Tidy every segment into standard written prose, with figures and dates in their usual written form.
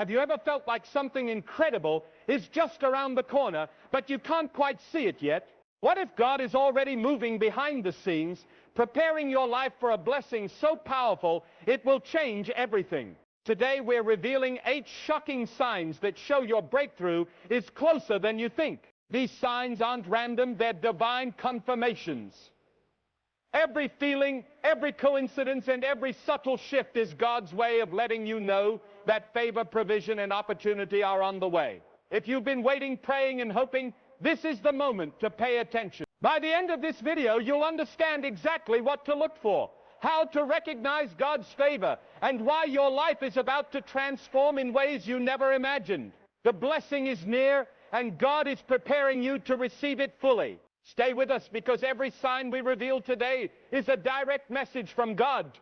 Have you ever felt like something incredible is just around the corner, but you can't quite see it yet? What if God is already moving behind the scenes, preparing your life for a blessing so powerful it will change everything? Today we're revealing 8 shocking signs that show your breakthrough is closer than you think. These signs aren't random, they're divine confirmations. Every feeling, every coincidence, and every subtle shift is God's way of letting you know that favor, provision, and opportunity are on the way. If you've been waiting, praying, and hoping, this is the moment to pay attention. By the end of this video, you'll understand exactly what to look for, how to recognize God's favor, and why your life is about to transform in ways you never imagined. The blessing is near, and God is preparing you to receive it fully. Stay with us, because every sign we reveal today is a direct message from God.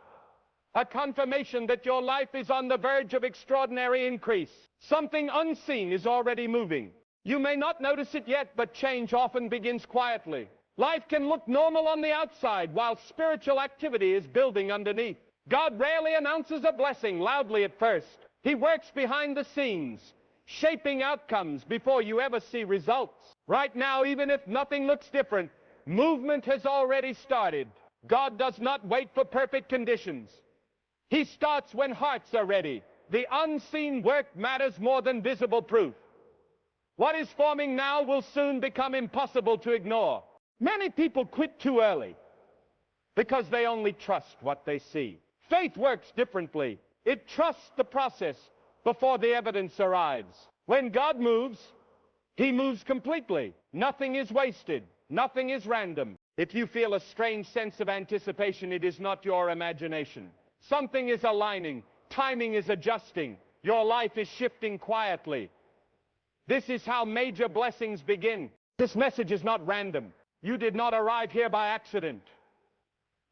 A confirmation that your life is on the verge of extraordinary increase. Something unseen is already moving. You may not notice it yet, but change often begins quietly. Life can look normal on the outside, while spiritual activity is building underneath. God rarely announces a blessing loudly at first. He works behind the scenes, shaping outcomes before you ever see results. Right now, even if nothing looks different, movement has already started. God does not wait for perfect conditions. He starts when hearts are ready. The unseen work matters more than visible proof. What is forming now will soon become impossible to ignore. Many people quit too early because they only trust what they see. Faith works differently. It trusts the process before the evidence arrives. When God moves, He moves completely. Nothing is wasted. Nothing is random. If you feel a strange sense of anticipation, it is not your imagination. Something is aligning. Timing is adjusting. Your life is shifting quietly. This is how major blessings begin. This message is not random. You did not arrive here by accident.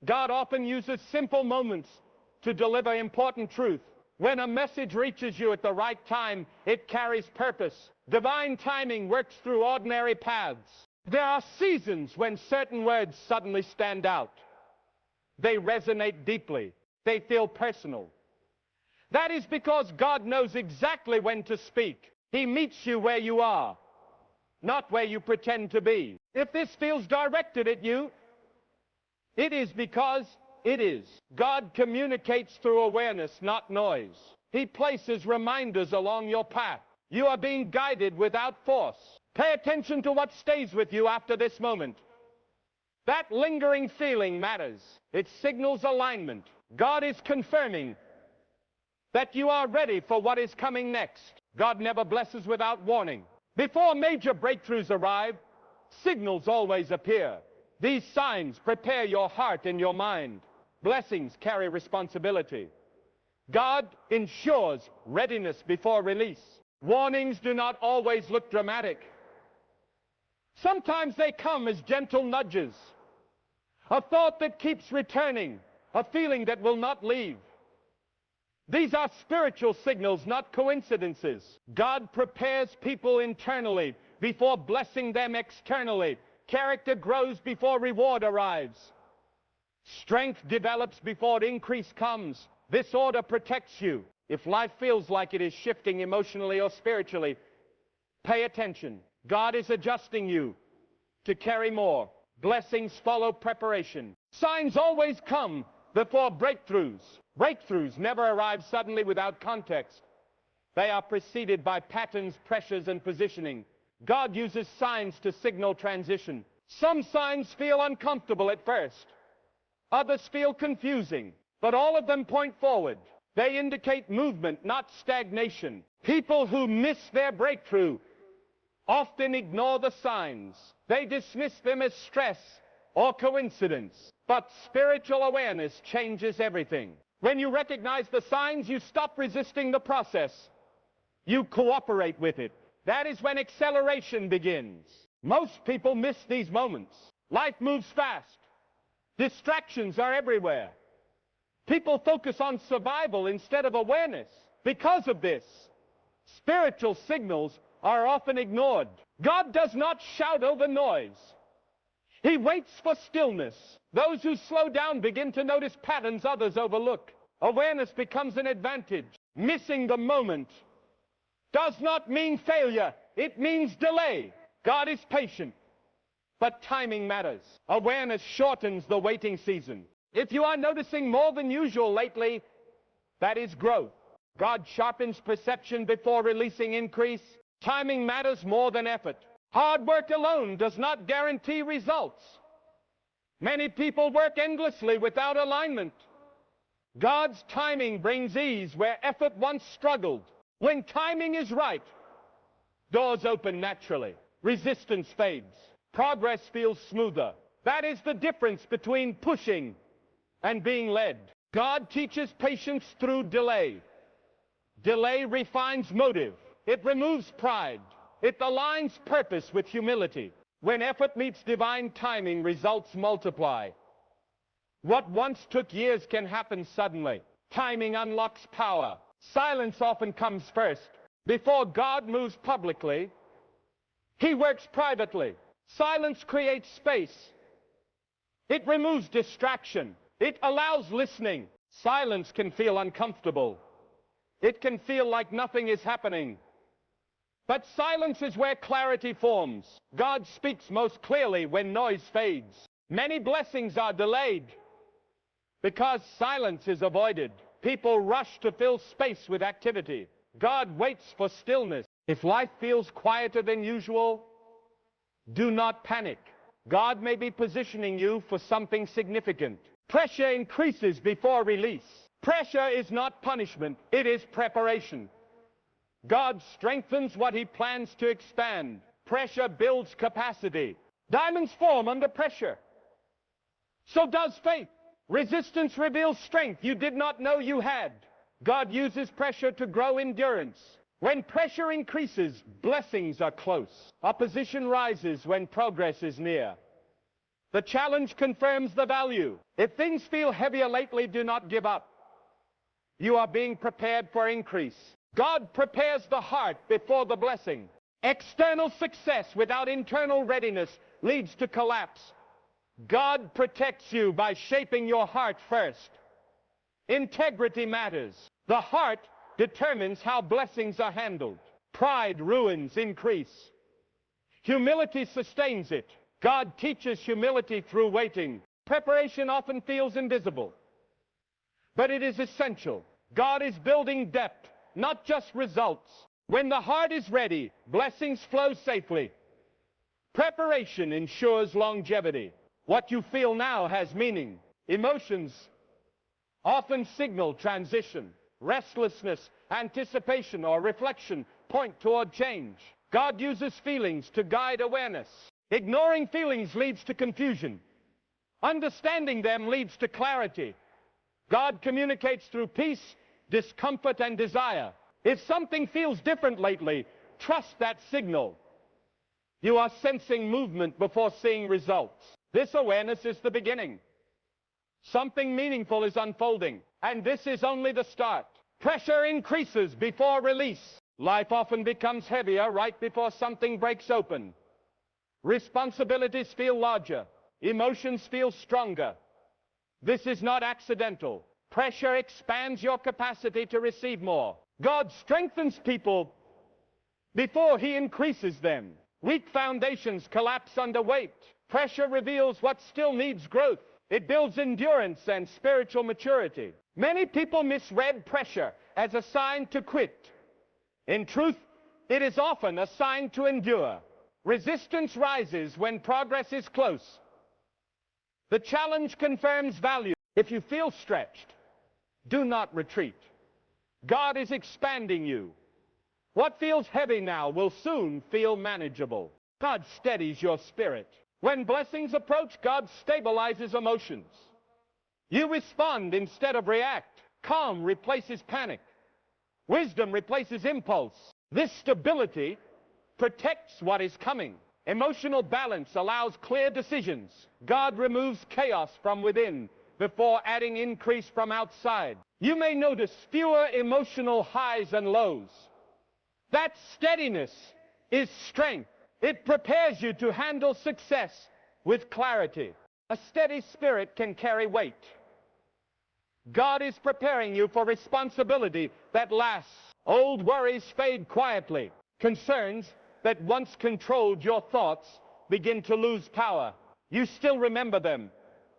God often uses simple moments to deliver important truth. When a message reaches you at the right time, it carries purpose. Divine timing works through ordinary paths. There are seasons when certain words suddenly stand out. They resonate deeply. They feel personal. That is because God knows exactly when to speak. He meets you where you are, not where you pretend to be. If this feels directed at you, it is because it is. God communicates through awareness, not noise. He places reminders along your path. You are being guided without force. Pay attention to what stays with you after this moment. That lingering feeling matters. It signals alignment. God is confirming that you are ready for what is coming next. God never blesses without warning. Before major breakthroughs arrive, signals always appear. These signs prepare your heart and your mind. Blessings carry responsibility. God ensures readiness before release. Warnings do not always look dramatic. Sometimes they come as gentle nudges, a thought that keeps returning, a feeling that will not leave. These are spiritual signals, not coincidences. God prepares people internally before blessing them externally. Character grows before reward arrives. Strength develops before increase comes. This order protects you. If life feels like it is shifting emotionally or spiritually, pay attention. God is adjusting you to carry more. Blessings follow preparation. Signs always come before breakthroughs. Breakthroughs never arrive suddenly without context. They are preceded by patterns, pressures, and positioning. God uses signs to signal transition. Some signs feel uncomfortable at first. Others feel confusing. But all of them point forward. They indicate movement, not stagnation. People who miss their breakthrough often ignore the signs. They dismiss them as stress or coincidence. But spiritual awareness changes everything. When you recognize the signs, you stop resisting the process. You cooperate with it. That is when acceleration begins. Most people miss these moments. Life moves fast. Distractions are everywhere. People focus on survival instead of awareness. Because of this, spiritual signals are often ignored. God does not shout over noise. He waits for stillness. Those who slow down begin to notice patterns others overlook. Awareness becomes an advantage. Missing the moment does not mean failure. It means delay. God is patient, but timing matters. Awareness shortens the waiting season. If you are noticing more than usual lately, that is growth. God sharpens perception before releasing increase. Timing matters more than effort. Hard work alone does not guarantee results. Many people work endlessly without alignment. God's timing brings ease where effort once struggled. When timing is right, doors open naturally. Resistance fades. Progress feels smoother. That is the difference between pushing and being led. God teaches patience through delay. Delay refines motive. It removes pride. It aligns purpose with humility. When effort meets divine timing, results multiply. What once took years can happen suddenly. Timing unlocks power. Silence often comes first. Before God moves publicly, He works privately. Silence creates space. It removes distraction. It allows listening. Silence can feel uncomfortable. It can feel like nothing is happening. But silence is where clarity forms. God speaks most clearly when noise fades. Many blessings are delayed because silence is avoided. People rush to fill space with activity. God waits for stillness. If life feels quieter than usual, do not panic. God may be positioning you for something significant. Pressure increases before release. Pressure is not punishment, it is preparation. God strengthens what He plans to expand. Pressure builds capacity. Diamonds form under pressure. So does faith. Resistance reveals strength you did not know you had. God uses pressure to grow endurance. When pressure increases, blessings are close. Opposition rises when progress is near. The challenge confirms the value. If things feel heavier lately, do not give up. You are being prepared for increase. God prepares the heart before the blessing. External success without internal readiness leads to collapse. God protects you by shaping your heart first. Integrity matters. The heart determines how blessings are handled. Pride ruins increase. Humility sustains it. God teaches humility through waiting. Preparation often feels invisible, but it is essential. God is building depth, not just results. When the heart is ready, blessings flow safely. Preparation ensures longevity. What you feel now has meaning. Emotions often signal transition. Restlessness, anticipation, or reflection point toward change. God uses feelings to guide awareness. Ignoring feelings leads to confusion. Understanding them leads to clarity. God communicates through peace, discomfort, and desire. If something feels different lately, trust that signal. You are sensing movement before seeing results. This awareness is the beginning. Something meaningful is unfolding, and this is only the start. Pressure increases before release. Life often becomes heavier right before something breaks open. Responsibilities feel larger. Emotions feel stronger. This is not accidental. Pressure expands your capacity to receive more. God strengthens people before He increases them. Weak foundations collapse under weight. Pressure reveals what still needs growth. It builds endurance and spiritual maturity. Many people misread pressure as a sign to quit. In truth, it is often a sign to endure. Resistance rises when progress is close. The challenge confirms value. If you feel stretched, do not retreat. God is expanding you. What feels heavy now will soon feel manageable. God steadies your spirit. When blessings approach, God stabilizes emotions. You respond instead of react. Calm replaces panic. Wisdom replaces impulse. This stability protects what is coming. Emotional balance allows clear decisions. God removes chaos from within before adding increase from outside. You may notice fewer emotional highs and lows. That steadiness is strength. It prepares you to handle success with clarity. A steady spirit can carry weight. God is preparing you for responsibility that lasts. Old worries fade quietly. Concerns that once controlled your thoughts begin to lose power. You still remember them,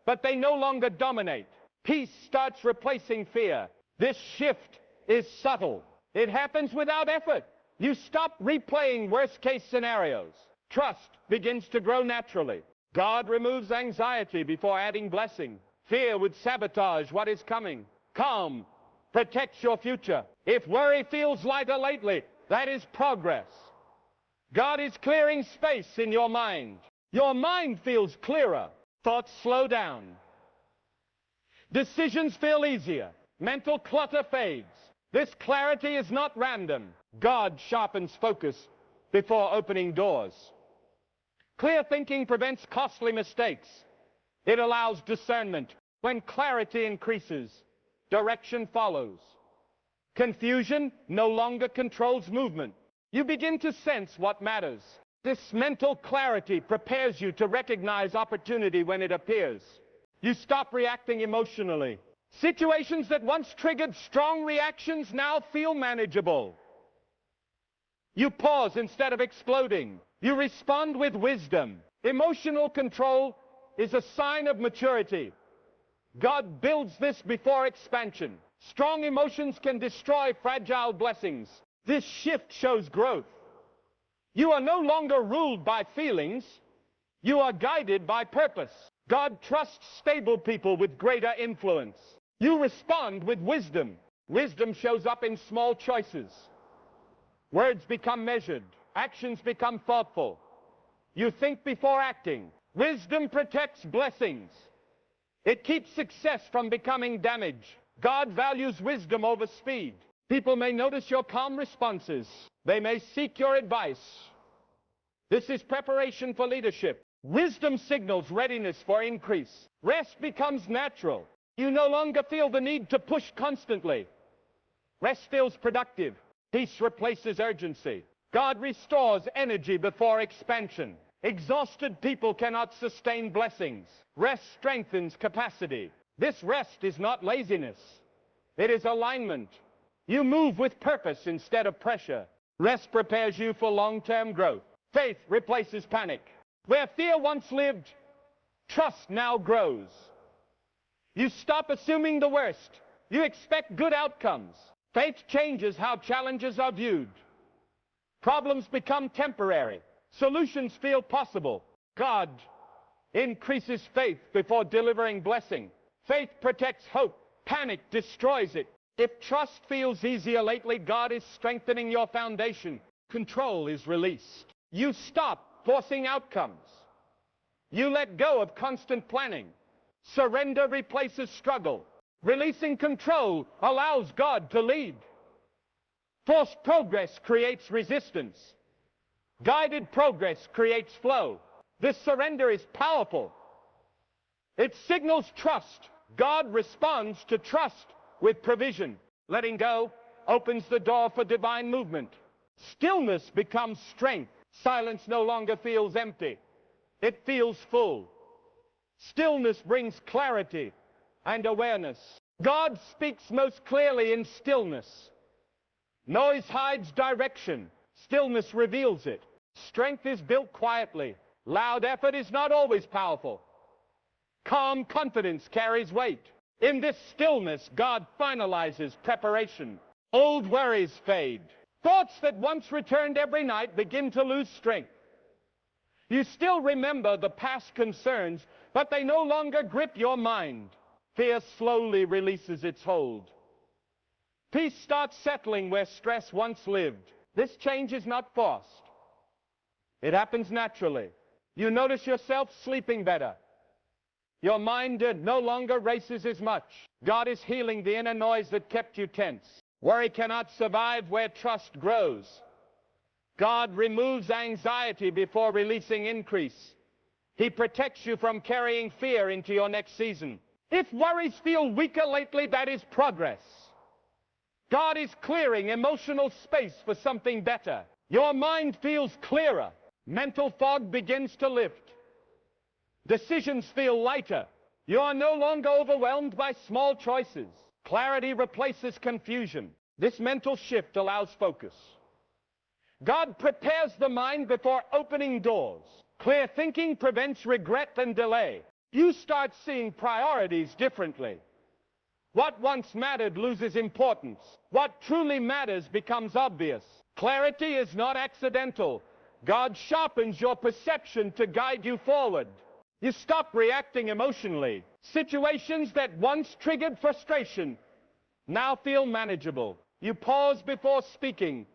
but they no longer dominate. Peace starts replacing fear. This shift is subtle. It happens without effort. You stop replaying worst-case scenarios. Trust begins to grow naturally. God removes anxiety before adding blessing. Fear would sabotage what is coming. Calm protects your future. If worry feels lighter lately, that is progress. God is clearing space in your mind. Your mind feels clearer. Thoughts slow down. Decisions feel easier. Mental clutter fades. This clarity is not random. God sharpens focus before opening doors. Clear thinking prevents costly mistakes. It allows discernment. When clarity increases, direction follows. Confusion no longer controls movement. You begin to sense what matters. This mental clarity prepares you to recognize opportunity when it appears. You stop reacting emotionally. Situations that once triggered strong reactions now feel manageable. You pause instead of exploding. You respond with wisdom. Emotional control is a sign of maturity. God builds this before expansion. Strong emotions can destroy fragile blessings. This shift shows growth. You are no longer ruled by feelings. You are guided by purpose. God trusts stable people with greater influence. You respond with wisdom. Wisdom shows up in small choices. Words become measured. Actions become thoughtful. You think before acting. Wisdom protects blessings. It keeps success from becoming damage. God values wisdom over speed. People may notice your calm responses. They may seek your advice. This is preparation for leadership. Wisdom signals readiness for increase. Rest becomes natural. You no longer feel the need to push constantly. Rest feels productive. Peace replaces urgency. God restores energy before expansion. Exhausted people cannot sustain blessings. Rest strengthens capacity. This rest is not laziness. It is alignment. You move with purpose instead of pressure. Rest prepares you for long-term growth. Faith replaces panic. Where fear once lived, trust now grows. You stop assuming the worst. You expect good outcomes. Faith changes how challenges are viewed. Problems become temporary. Solutions feel possible. God increases faith before delivering blessing. Faith protects hope. Panic destroys it. If trust feels easier lately, God is strengthening your foundation. Control is released. You stop forcing outcomes. You let go of constant planning. Surrender replaces struggle. Releasing control allows God to lead. Forced progress creates resistance. Guided progress creates flow. This surrender is powerful. It signals trust. God responds to trust with provision. Letting go opens the door for divine movement. Stillness becomes strength. Silence no longer feels empty. It feels full. Stillness brings clarity and awareness. God speaks most clearly in stillness. Noise hides direction. Stillness reveals it. Strength is built quietly. Loud effort is not always powerful. Calm confidence carries weight. In this stillness, God finalizes preparation. Old worries fade. Thoughts that once returned every night begin to lose strength. You still remember the past concerns, but they no longer grip your mind. Fear slowly releases its hold. Peace starts settling where stress once lived. This change is not forced. It happens naturally. You notice yourself sleeping better. Your mind no longer races as much. God is healing the inner noise that kept you tense. Worry cannot survive where trust grows. God removes anxiety before releasing increase. He protects you from carrying fear into your next season. If worries feel weaker lately, that is progress. God is clearing emotional space for something better. Your mind feels clearer. Mental fog begins to lift. Decisions feel lighter. You are no longer overwhelmed by small choices. Clarity replaces confusion. This mental shift allows focus. God prepares the mind before opening doors. Clear thinking prevents regret and delay. You start seeing priorities differently. What once mattered loses importance. What truly matters becomes obvious. Clarity is not accidental. God sharpens your perception to guide you forward. You stop reacting emotionally. Situations that once triggered frustration now feel manageable. You pause before speaking.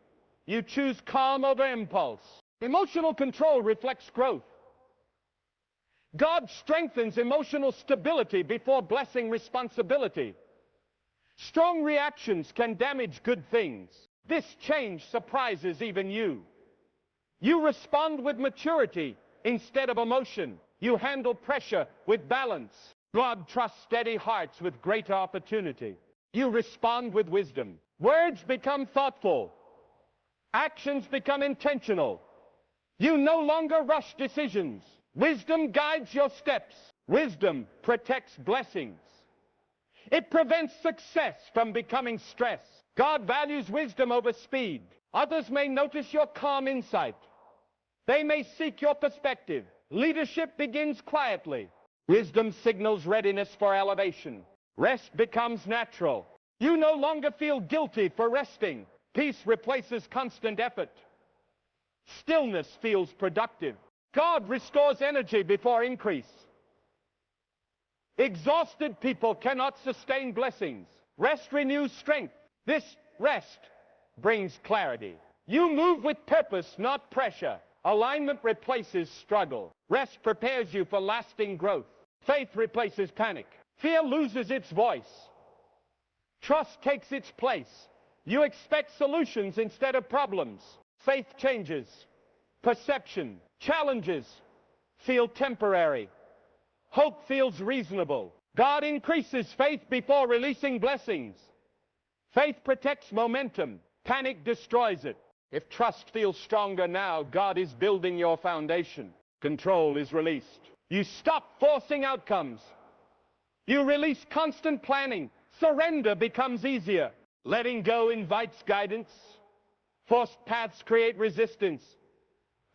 You choose calm over impulse. Emotional control reflects growth. God strengthens emotional stability before blessing responsibility. Strong reactions can damage good things. This change surprises even you. You respond with maturity instead of emotion. You handle pressure with balance. God trusts steady hearts with greater opportunity. You respond with wisdom. Words become thoughtful. Actions become intentional. You no longer rush decisions. Wisdom guides your steps. Wisdom protects blessings. It prevents success from becoming stress. God values wisdom over speed. Others may notice your calm insight. They may seek your perspective. Leadership begins quietly. Wisdom signals readiness for elevation. Rest becomes natural. You no longer feel guilty for resting. Peace replaces constant effort. Stillness feels productive. God restores energy before increase. Exhausted people cannot sustain blessings. Rest renews strength. This rest brings clarity. You move with purpose, not pressure. Alignment replaces struggle. Rest prepares you for lasting growth. Faith replaces panic. Fear loses its voice. Trust takes its place. You expect solutions instead of problems. Faith changes. Perception. Challenges feel temporary. Hope feels reasonable. God increases faith before releasing blessings. Faith protects momentum. Panic destroys it. If trust feels stronger now, God is building your foundation. Control is released. You stop forcing outcomes. You release constant planning. Surrender becomes easier. Letting go invites guidance. Forced paths create resistance.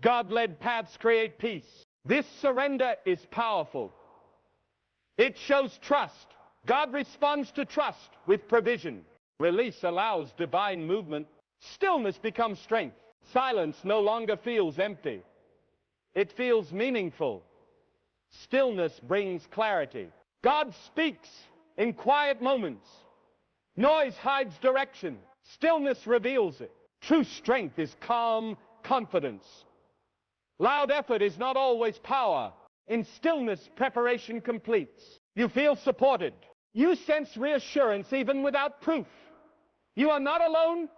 God-led paths create peace. This surrender is powerful. It shows trust. God responds to trust with provision. Release allows divine movement. Stillness becomes strength. Silence no longer feels empty. It feels meaningful. Stillness brings clarity. God speaks in quiet moments. Noise hides direction. Stillness reveals it. True strength is calm confidence. Loud effort is not always power. In stillness, preparation completes. You feel supported. You sense reassurance even without proof. You are not alone.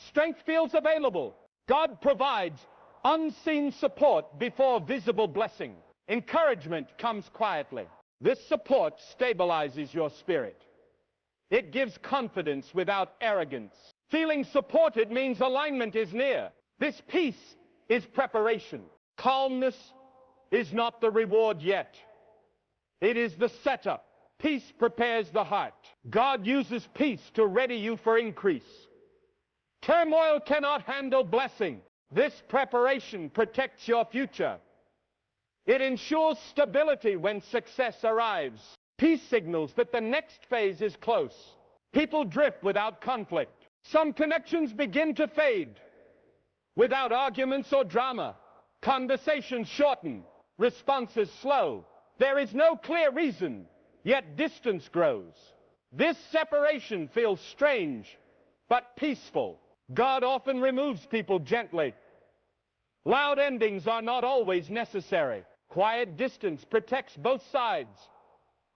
Strength feels available. God provides unseen support before visible blessing. Encouragement comes quietly. This support stabilizes your spirit. It gives confidence without arrogance. Feeling supported means alignment is near. This peace is preparation. Calmness is not the reward yet. It is the setup. Peace prepares the heart. God uses peace to ready you for increase. Turmoil cannot handle blessing. This preparation protects your future. It ensures stability when success arrives. Peace signals that the next phase is close. People drift without conflict. Some connections begin to fade without arguments or drama. Conversations shorten. Responses slow. There is no clear reason, yet distance grows. This separation feels strange, but peaceful. God often removes people gently. Loud endings are not always necessary. Quiet distance protects both sides.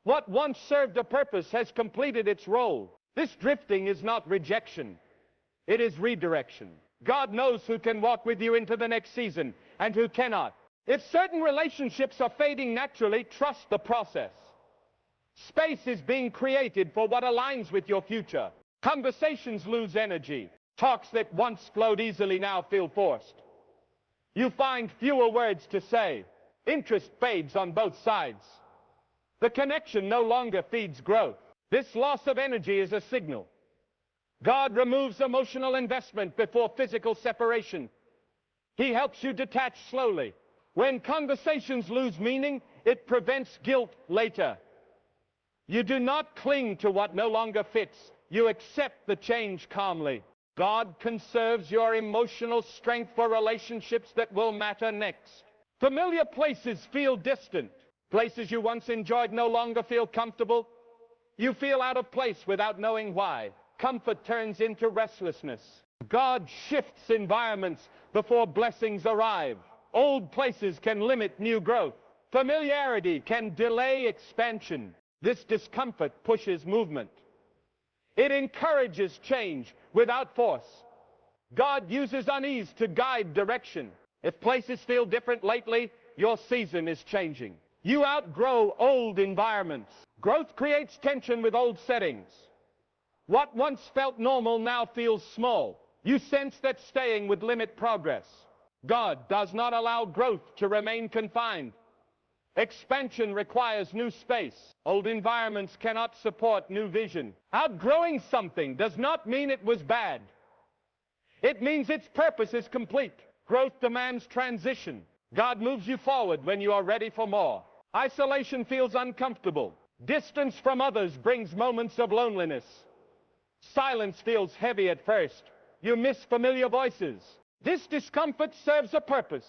What once served a purpose has completed its role. This drifting is not rejection. It is redirection. God knows who can walk with you into the next season and who cannot. If certain relationships are fading naturally, trust the process. Space is being created for what aligns with your future. Conversations lose energy. Talks that once flowed easily now feel forced. You find fewer words to say. Interest fades on both sides. The connection no longer feeds growth. This loss of energy is a signal. God removes emotional investment before physical separation. He helps you detach slowly. When conversations lose meaning, it prevents guilt later. You do not cling to what no longer fits. You accept the change calmly. God conserves your emotional strength for relationships that will matter next. Familiar places feel distant. Places you once enjoyed no longer feel comfortable. You feel out of place without knowing why. Comfort turns into restlessness. God shifts environments before blessings arrive. Old places can limit new growth. Familiarity can delay expansion. This discomfort pushes movement. It encourages change without force. God uses unease to guide direction. If places feel different lately, your season is changing. You outgrow old environments. Growth creates tension with old settings. What once felt normal now feels small. You sense that staying would limit progress. God does not allow growth to remain confined. Expansion requires new space. Old environments cannot support new vision. Outgrowing something does not mean it was bad. It means its purpose is complete. Growth demands transition. God moves you forward when you are ready for more. Isolation feels uncomfortable. Distance from others brings moments of loneliness. Silence feels heavy at first. You miss familiar voices. This discomfort serves a purpose.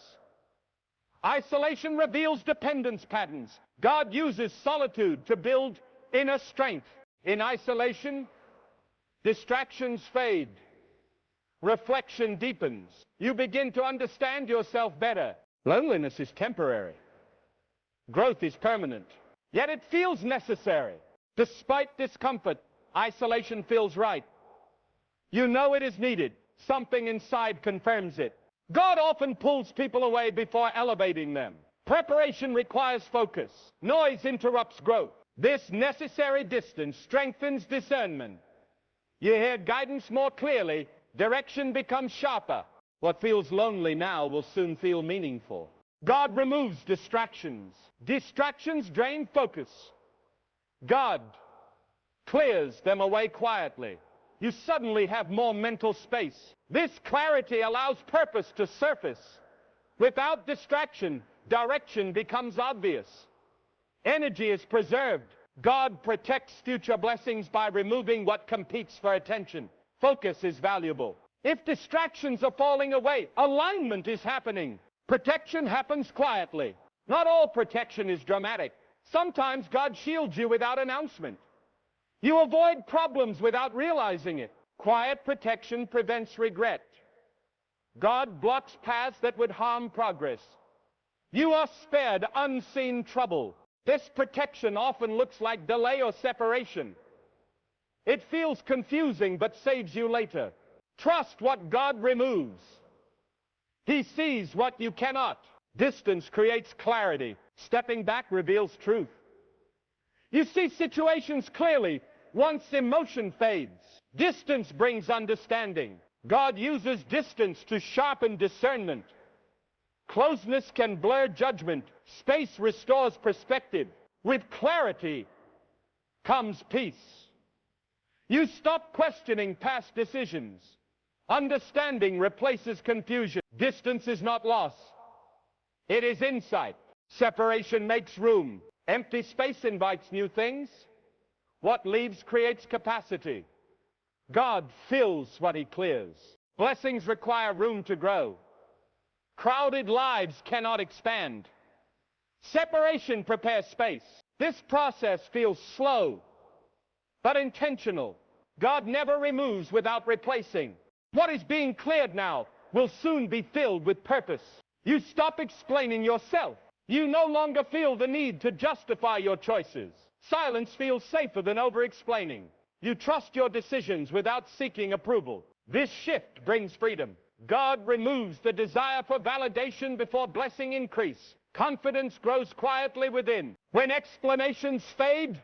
Isolation reveals dependence patterns. God uses solitude to build inner strength. In isolation, distractions fade. Reflection deepens. You begin to understand yourself better. Loneliness is temporary. Growth is permanent. Yet it feels necessary. Despite discomfort, isolation feels right. You know it is needed. Something inside confirms it. God often pulls people away before elevating them. Preparation requires focus. Noise interrupts growth. This necessary distance strengthens discernment. You hear guidance more clearly. Direction becomes sharper. What feels lonely now will soon feel meaningful. God removes distractions. Distractions drain focus. God clears them away quietly. You suddenly have more mental space. This clarity allows purpose to surface. Without distraction, direction becomes obvious. Energy is preserved. God protects future blessings by removing what competes for attention. Focus is valuable. If distractions are falling away, alignment is happening. Protection happens quietly. Not all protection is dramatic. Sometimes God shields you without announcement. You avoid problems without realizing it. Quiet protection prevents regret. God blocks paths that would harm progress. You are spared unseen trouble. This protection often looks like delay or separation. It feels confusing but saves you later. Trust what God removes. He sees what you cannot. Distance creates clarity. Stepping back reveals truth. You see situations clearly once emotion fades. Distance brings understanding. God uses distance to sharpen discernment. Closeness can blur judgment. Space restores perspective. With clarity comes peace. You stop questioning past decisions. Understanding replaces confusion. Distance is not loss. It is insight. Separation makes room. Empty space invites new things. What leaves creates capacity. God fills what he clears. Blessings require room to grow. Crowded lives cannot expand. Separation prepares space. This process feels slow, but intentional. God never removes without replacing. What is being cleared now will soon be filled with purpose. You stop explaining yourself. You no longer feel the need to justify your choices. Silence feels safer than over-explaining. You trust your decisions without seeking approval. This shift brings freedom. God removes the desire for validation before blessing increase. Confidence grows quietly within. When explanations fade,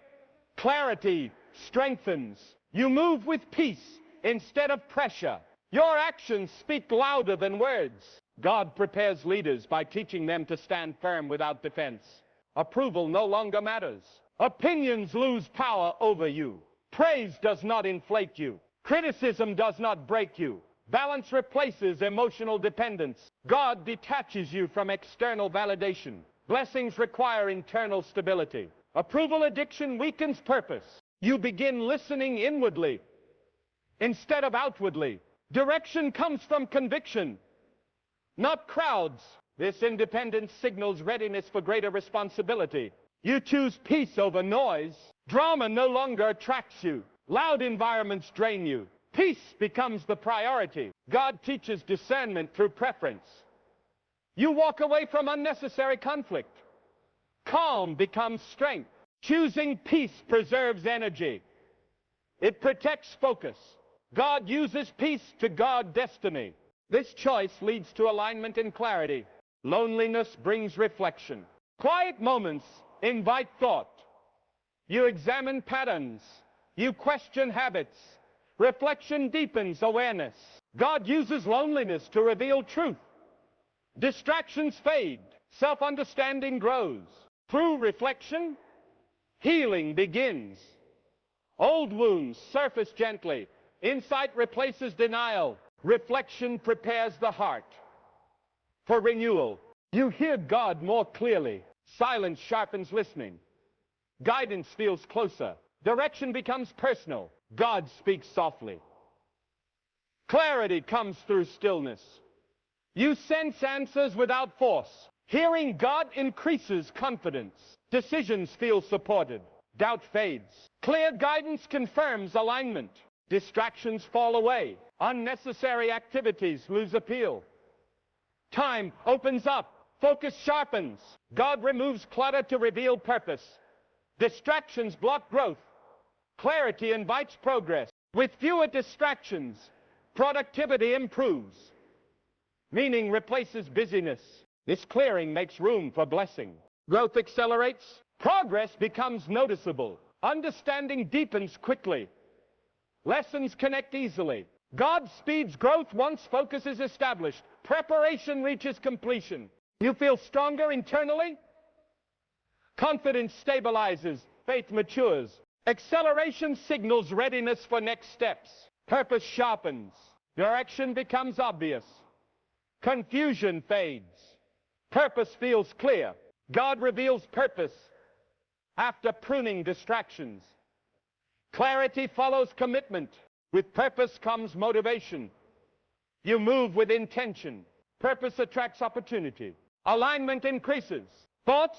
clarity strengthens. You move with peace instead of pressure. Your actions speak louder than words. God prepares leaders by teaching them to stand firm without defense. Approval no longer matters. Opinions lose power over you. Praise does not inflate you. Criticism does not break you. Balance replaces emotional dependence. God detaches you from external validation. Blessings require internal stability. Approval addiction weakens purpose. You begin listening inwardly instead of outwardly. Direction comes from conviction, not crowds. This independence signals readiness for greater responsibility. You choose peace over noise. Drama no longer attracts you. Loud environments drain you. Peace becomes the priority. God teaches discernment through preference. You walk away from unnecessary conflict. Calm becomes strength. Choosing peace preserves energy. It protects focus. God uses peace to guard destiny. This choice leads to alignment and clarity. Loneliness brings reflection. Quiet moments invite thought. You examine patterns. You question habits. Reflection deepens awareness. God uses loneliness to reveal truth. Distractions fade. Self-understanding grows. Through reflection, healing begins. Old wounds surface gently. Insight replaces denial. Reflection prepares the heart for renewal. You hear God more clearly. Silence sharpens listening. Guidance feels closer. Direction becomes personal. God speaks softly. Clarity comes through stillness. You sense answers without force. Hearing God increases confidence. Decisions feel supported. Doubt fades. Clear guidance confirms alignment. Distractions fall away. Unnecessary activities lose appeal. Time opens up. Focus sharpens. God removes clutter to reveal purpose. Distractions block growth. Clarity invites progress. With fewer distractions, productivity improves. Meaning replaces busyness. This clearing makes room for blessing. Growth accelerates. Progress becomes noticeable. Understanding deepens quickly. Lessons connect easily. God speeds growth once focus is established. Preparation reaches completion. You feel stronger internally. Confidence stabilizes. Faith matures. Acceleration signals readiness for next steps. Purpose sharpens. Direction becomes obvious. Confusion fades. Purpose feels clear. God reveals purpose after pruning distractions. Clarity follows commitment. With purpose comes motivation. You move with intention. Purpose attracts opportunity. Alignment increases. Thoughts,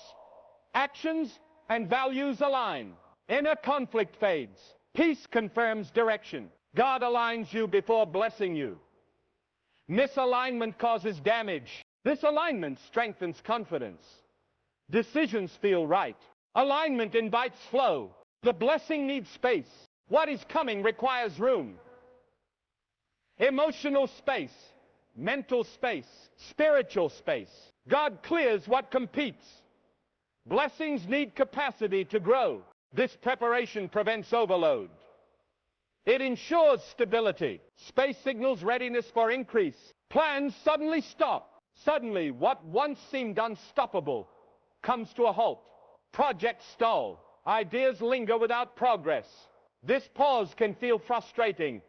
actions, and values align. Inner conflict fades. Peace confirms direction. God aligns you before blessing you. Misalignment causes damage. This alignment strengthens confidence. Decisions feel right. Alignment invites flow. The blessing needs space. What is coming requires room. Emotional space, mental space, spiritual space. God clears what competes. Blessings need capacity to grow. This preparation prevents overload. It ensures stability. Space signals readiness for increase. Plans suddenly stop. Suddenly, what once seemed unstoppable comes to a halt. Projects stall. Ideas linger without progress. This pause can feel frustrating,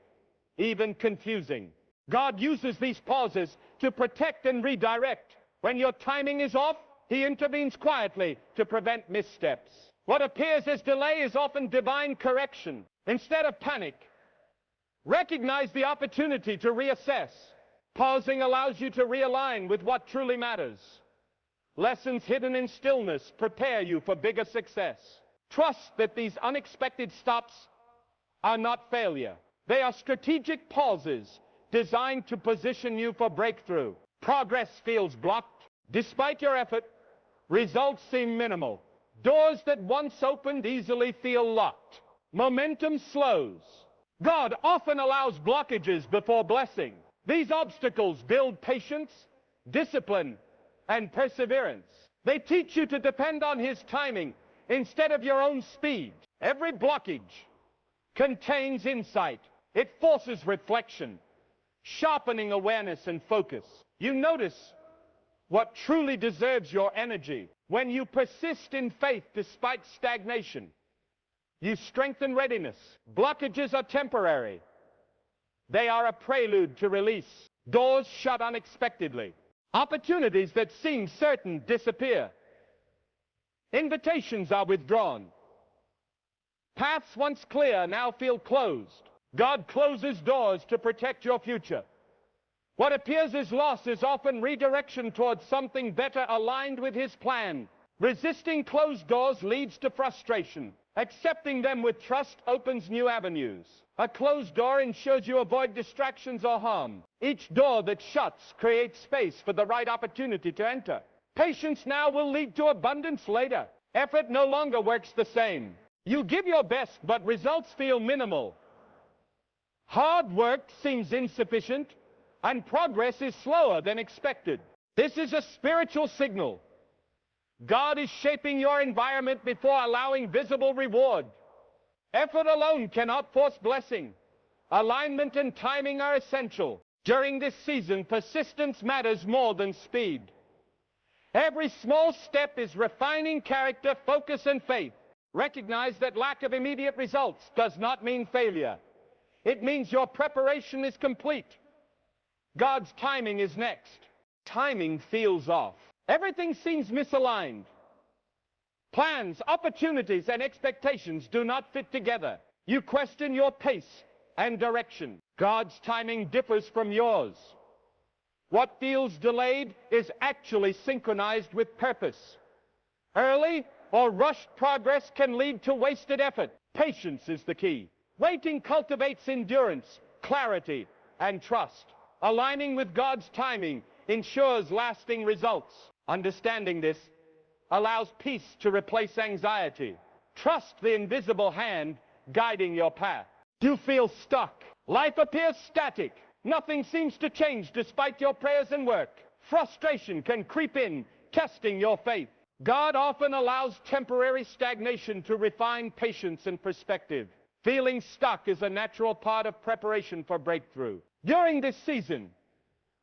even confusing. God uses these pauses to protect and redirect. When your timing is off, He intervenes quietly to prevent missteps. What appears as delay is often divine correction. Instead of panic, recognize the opportunity to reassess. Pausing allows you to realign with what truly matters. Lessons hidden in stillness prepare you for bigger success. Trust that these unexpected stops are not failure. They are strategic pauses designed to position you for breakthrough. Progress feels blocked. Despite your effort, results seem minimal. Doors that once opened easily feel locked. Momentum slows. God often allows blockages before blessing. These obstacles build patience, discipline, and perseverance. They teach you to depend on His timing instead of your own speed. Every blockage contains insight. It forces reflection, sharpening awareness and focus. You notice what truly deserves your energy. When you persist in faith despite stagnation, you strengthen readiness. Blockages are temporary. They are a prelude to release. Doors shut unexpectedly. Opportunities that seem certain disappear. Invitations are withdrawn. Paths once clear now feel closed. God closes doors to protect your future. What appears as loss is often redirection towards something better aligned with His plan. Resisting closed doors leads to frustration. Accepting them with trust opens new avenues. A closed door ensures you avoid distractions or harm. Each door that shuts creates space for the right opportunity to enter. Patience now will lead to abundance later. Effort no longer works the same. You give your best, but results feel minimal. Hard work seems insufficient, and progress is slower than expected. This is a spiritual signal. God is shaping your environment before allowing visible reward. Effort alone cannot force blessing. Alignment and timing are essential. During this season, persistence matters more than speed. Every small step is refining character, focus, and faith. Recognize that lack of immediate results does not mean failure. It means your preparation is complete. God's timing is next. Timing feels off. Everything seems misaligned. Plans, opportunities, and expectations do not fit together. You question your pace and direction. God's timing differs from yours. What feels delayed is actually synchronized with purpose. Early or rushed progress can lead to wasted effort. Patience is the key. Waiting cultivates endurance, clarity, and trust. Aligning with God's timing ensures lasting results. Understanding this allows peace to replace anxiety. Trust the invisible hand guiding your path. You feel stuck. Life appears static. Nothing seems to change despite your prayers and work. Frustration can creep in, testing your faith. God often allows temporary stagnation to refine patience and perspective. Feeling stuck is a natural part of preparation for breakthrough. During this season,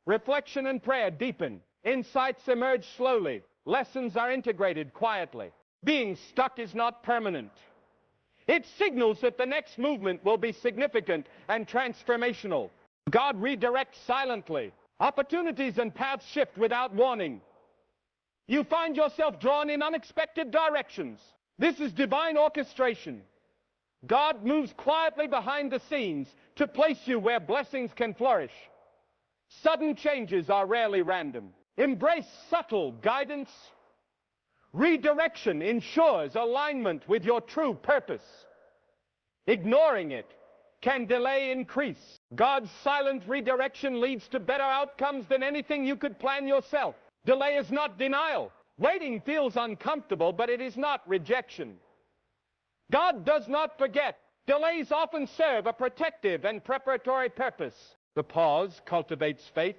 reflection and prayer deepen. Insights emerge slowly. Lessons are integrated quietly. Being stuck is not permanent. It signals that the next movement will be significant and transformational. God redirects silently. Opportunities and paths shift without warning. You find yourself drawn in unexpected directions. This is divine orchestration. God moves quietly behind the scenes to place you where blessings can flourish. Sudden changes are rarely random. Embrace subtle guidance. Redirection ensures alignment with your true purpose. Ignoring it can delay increase. God's silent redirection leads to better outcomes than anything you could plan yourself. Delay is not denial. Waiting feels uncomfortable, but it is not rejection. God does not forget. Delays often serve a protective and preparatory purpose. The pause cultivates faith,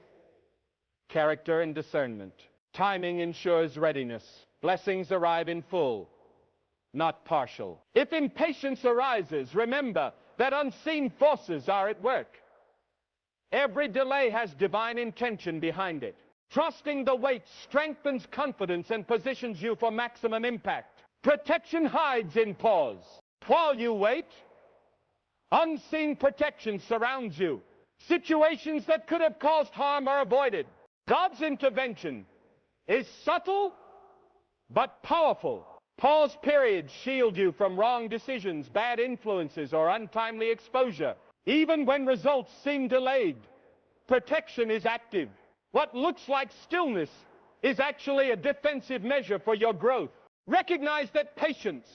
character, and discernment. Timing ensures readiness. Blessings arrive in full, not partial. If impatience arises, remember that unseen forces are at work. Every delay has divine intention behind it. Trusting the wait strengthens confidence and positions you for maximum impact. Protection hides in pause. While you wait, unseen protection surrounds you. Situations that could have caused harm are avoided. God's intervention is subtle but powerful. Pause periods shield you from wrong decisions, bad influences, or untimely exposure. Even when results seem delayed, protection is active. What looks like stillness is actually a defensive measure for your growth. Recognize that patience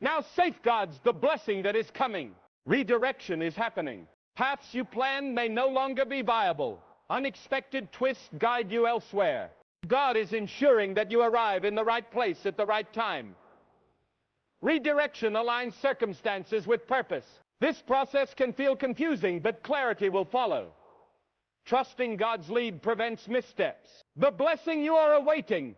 now safeguards the blessing that is coming. Redirection is happening. Paths you planned may no longer be viable. Unexpected twists guide you elsewhere. God is ensuring that you arrive in the right place at the right time. Redirection aligns circumstances with purpose. This process can feel confusing, but clarity will follow. Trusting God's lead prevents missteps. The blessing you are awaiting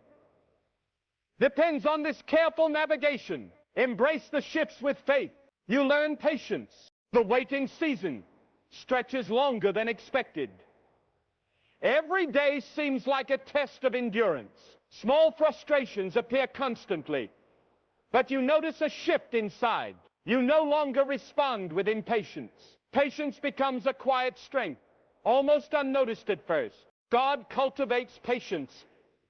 depends on this careful navigation. Embrace the shifts with faith. You learn patience. The waiting season stretches longer than expected. Every day seems like a test of endurance. Small frustrations appear constantly, but you notice a shift inside. You no longer respond with impatience. Patience becomes a quiet strength, almost unnoticed at first. God cultivates patience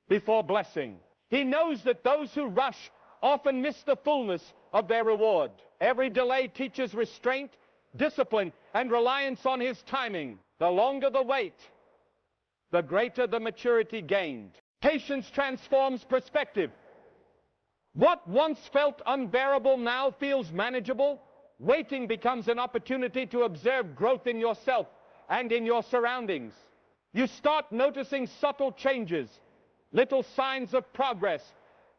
before blessing. He knows that those who rush often miss the fullness of their reward. Every delay teaches restraint, discipline, and reliance on His timing. The longer the wait, the greater the maturity gained. Patience transforms perspective. What once felt unbearable now feels manageable. Waiting becomes an opportunity to observe growth in yourself and in your surroundings. You start noticing subtle changes, little signs of progress,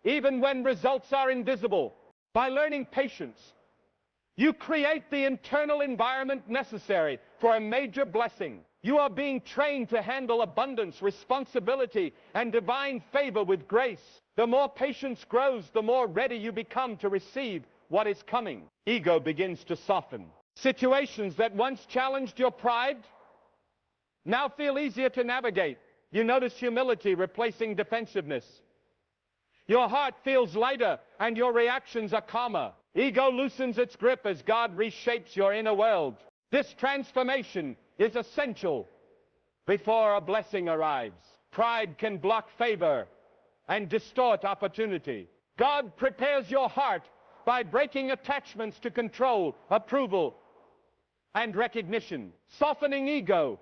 even when results are invisible. By learning patience, you create the internal environment necessary for a major blessing. You are being trained to handle abundance, responsibility, and divine favor with grace. The more patience grows, the more ready you become to receive what is coming. Ego begins to soften. Situations that once challenged your pride now feel easier to navigate. You notice humility replacing defensiveness. Your heart feels lighter and your reactions are calmer. Ego loosens its grip as God reshapes your inner world. This transformation is essential before a blessing arrives. Pride can block favor and distort opportunity. God prepares your heart by breaking attachments to control, approval, and recognition. Softening ego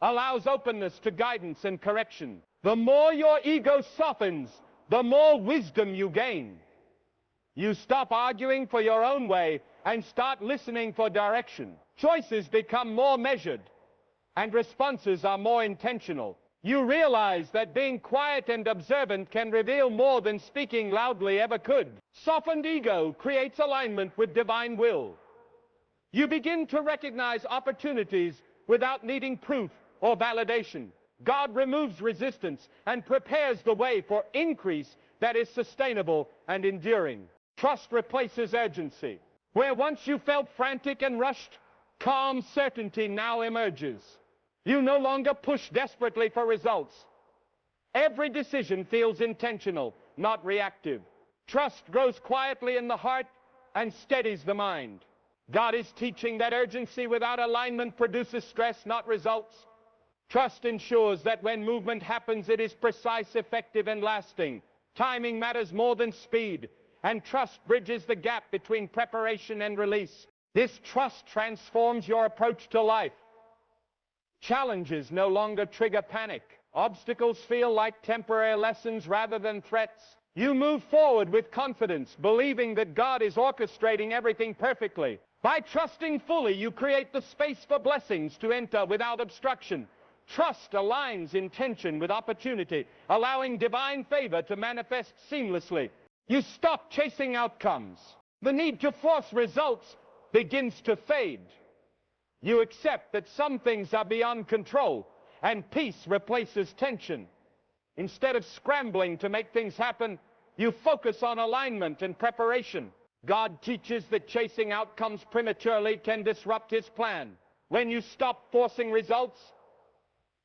allows openness to guidance and correction. The more your ego softens, the more wisdom you gain. You stop arguing for your own way and start listening for direction. Choices become more measured and responses are more intentional. You realize that being quiet and observant can reveal more than speaking loudly ever could. Softened ego creates alignment with divine will. You begin to recognize opportunities without needing proof or validation. God removes resistance and prepares the way for increase that is sustainable and enduring. Trust replaces urgency. Where once you felt frantic and rushed, calm certainty now emerges. You no longer push desperately for results. Every decision feels intentional, not reactive. Trust grows quietly in the heart and steadies the mind. God is teaching that urgency without alignment produces stress, not results. Trust ensures that when movement happens, it is precise, effective, and lasting. Timing matters more than speed, and trust bridges the gap between preparation and release. This trust transforms your approach to life. Challenges no longer trigger panic. Obstacles feel like temporary lessons rather than threats. You move forward with confidence, believing that God is orchestrating everything perfectly. By trusting fully, you create the space for blessings to enter without obstruction. Trust aligns intention with opportunity, allowing divine favor to manifest seamlessly. You stop chasing outcomes. The need to force results begins to fade. You accept that some things are beyond control, and peace replaces tension. Instead of scrambling to make things happen, you focus on alignment and preparation. God teaches that chasing outcomes prematurely can disrupt His plan. When you stop forcing results,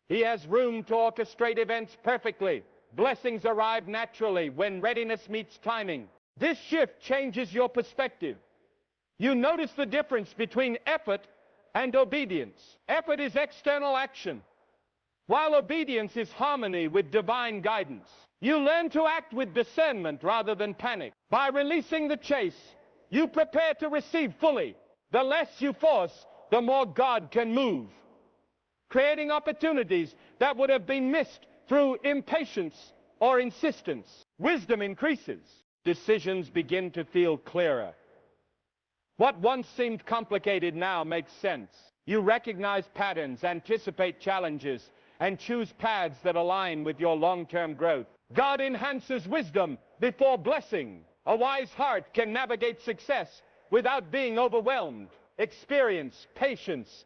He has room to orchestrate events perfectly. Blessings arrive naturally when readiness meets timing. This shift changes your perspective. You notice the difference between effort and obedience. Effort is external action, while obedience is harmony with divine guidance. You learn to act with discernment rather than panic. By releasing the chase, you prepare to receive fully. The less you force, the more God can move, creating opportunities that would have been missed through impatience or insistence. Wisdom increases. Decisions begin to feel clearer. What once seemed complicated now makes sense. You recognize patterns, anticipate challenges, and choose paths that align with your long-term growth. God enhances wisdom before blessing. A wise heart can navigate success without being overwhelmed. Experience, patience,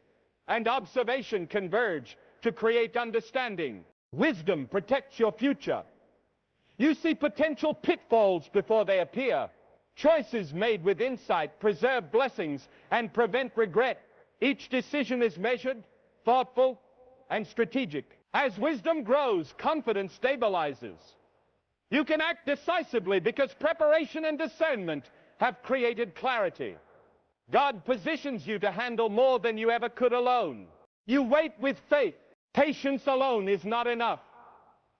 and observation converge to create understanding. Wisdom protects your future. You see potential pitfalls before they appear. Choices made with insight preserve blessings and prevent regret. Each decision is measured, thoughtful, and strategic. As wisdom grows, confidence stabilizes. You can act decisively because preparation and discernment have created clarity. God positions you to handle more than you ever could alone. You wait with faith. Patience alone is not enough.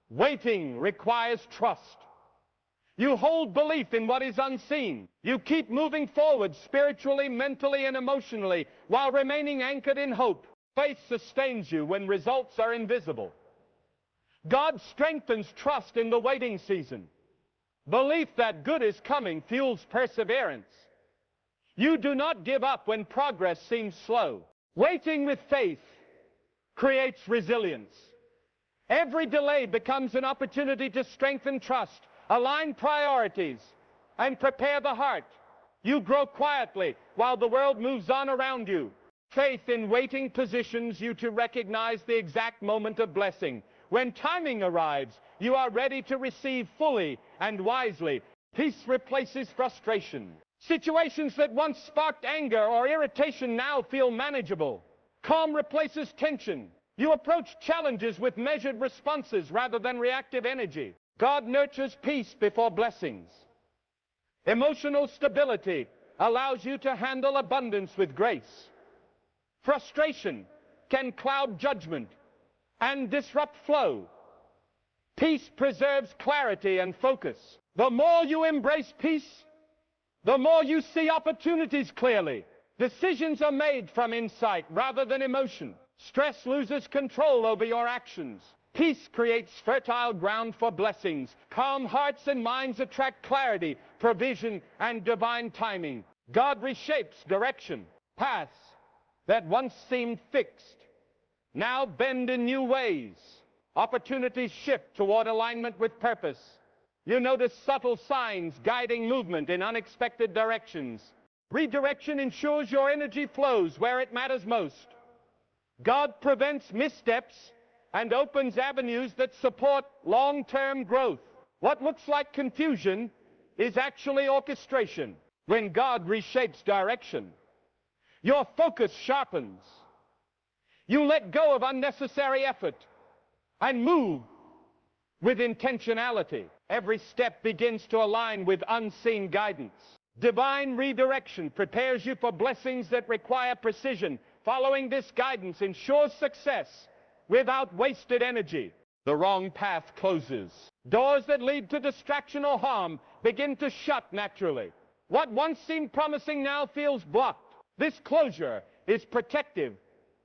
Waiting requires trust. You hold belief in what is unseen. You keep moving forward spiritually, mentally, and emotionally while remaining anchored in hope. Faith sustains you when results are invisible. God strengthens trust in the waiting season. Belief that good is coming fuels perseverance. You do not give up when progress seems slow. Waiting with faith creates resilience. Every delay becomes an opportunity to strengthen trust, align priorities, and prepare the heart. You grow quietly while the world moves on around you. Faith in waiting positions you to recognize the exact moment of blessing. When timing arrives, you are ready to receive fully and wisely. Peace replaces frustration. Situations that once sparked anger or irritation now feel manageable. Calm replaces tension. You approach challenges with measured responses rather than reactive energy. God nurtures peace before blessings. Emotional stability allows you to handle abundance with grace. Frustration can cloud judgment and disrupt flow. Peace preserves clarity and focus. The more you embrace peace, the more you see opportunities clearly. Decisions are made from insight rather than emotion. Stress loses control over your actions. Peace creates fertile ground for blessings. Calm hearts and minds attract clarity, provision, and divine timing. God reshapes direction. Paths that once seemed fixed now bend in new ways. Opportunities shift toward alignment with purpose. You notice subtle signs guiding movement in unexpected directions. Redirection ensures your energy flows where it matters most. God prevents missteps and opens avenues that support long-term growth. What looks like confusion is actually orchestration. When God reshapes direction, your focus sharpens. You let go of unnecessary effort and move with intentionality. Every step begins to align with unseen guidance. Divine redirection prepares you for blessings that require precision. Following this guidance ensures success without wasted energy. The wrong path closes. Doors that lead to distraction or harm begin to shut naturally. What once seemed promising now feels blocked. This closure is protective,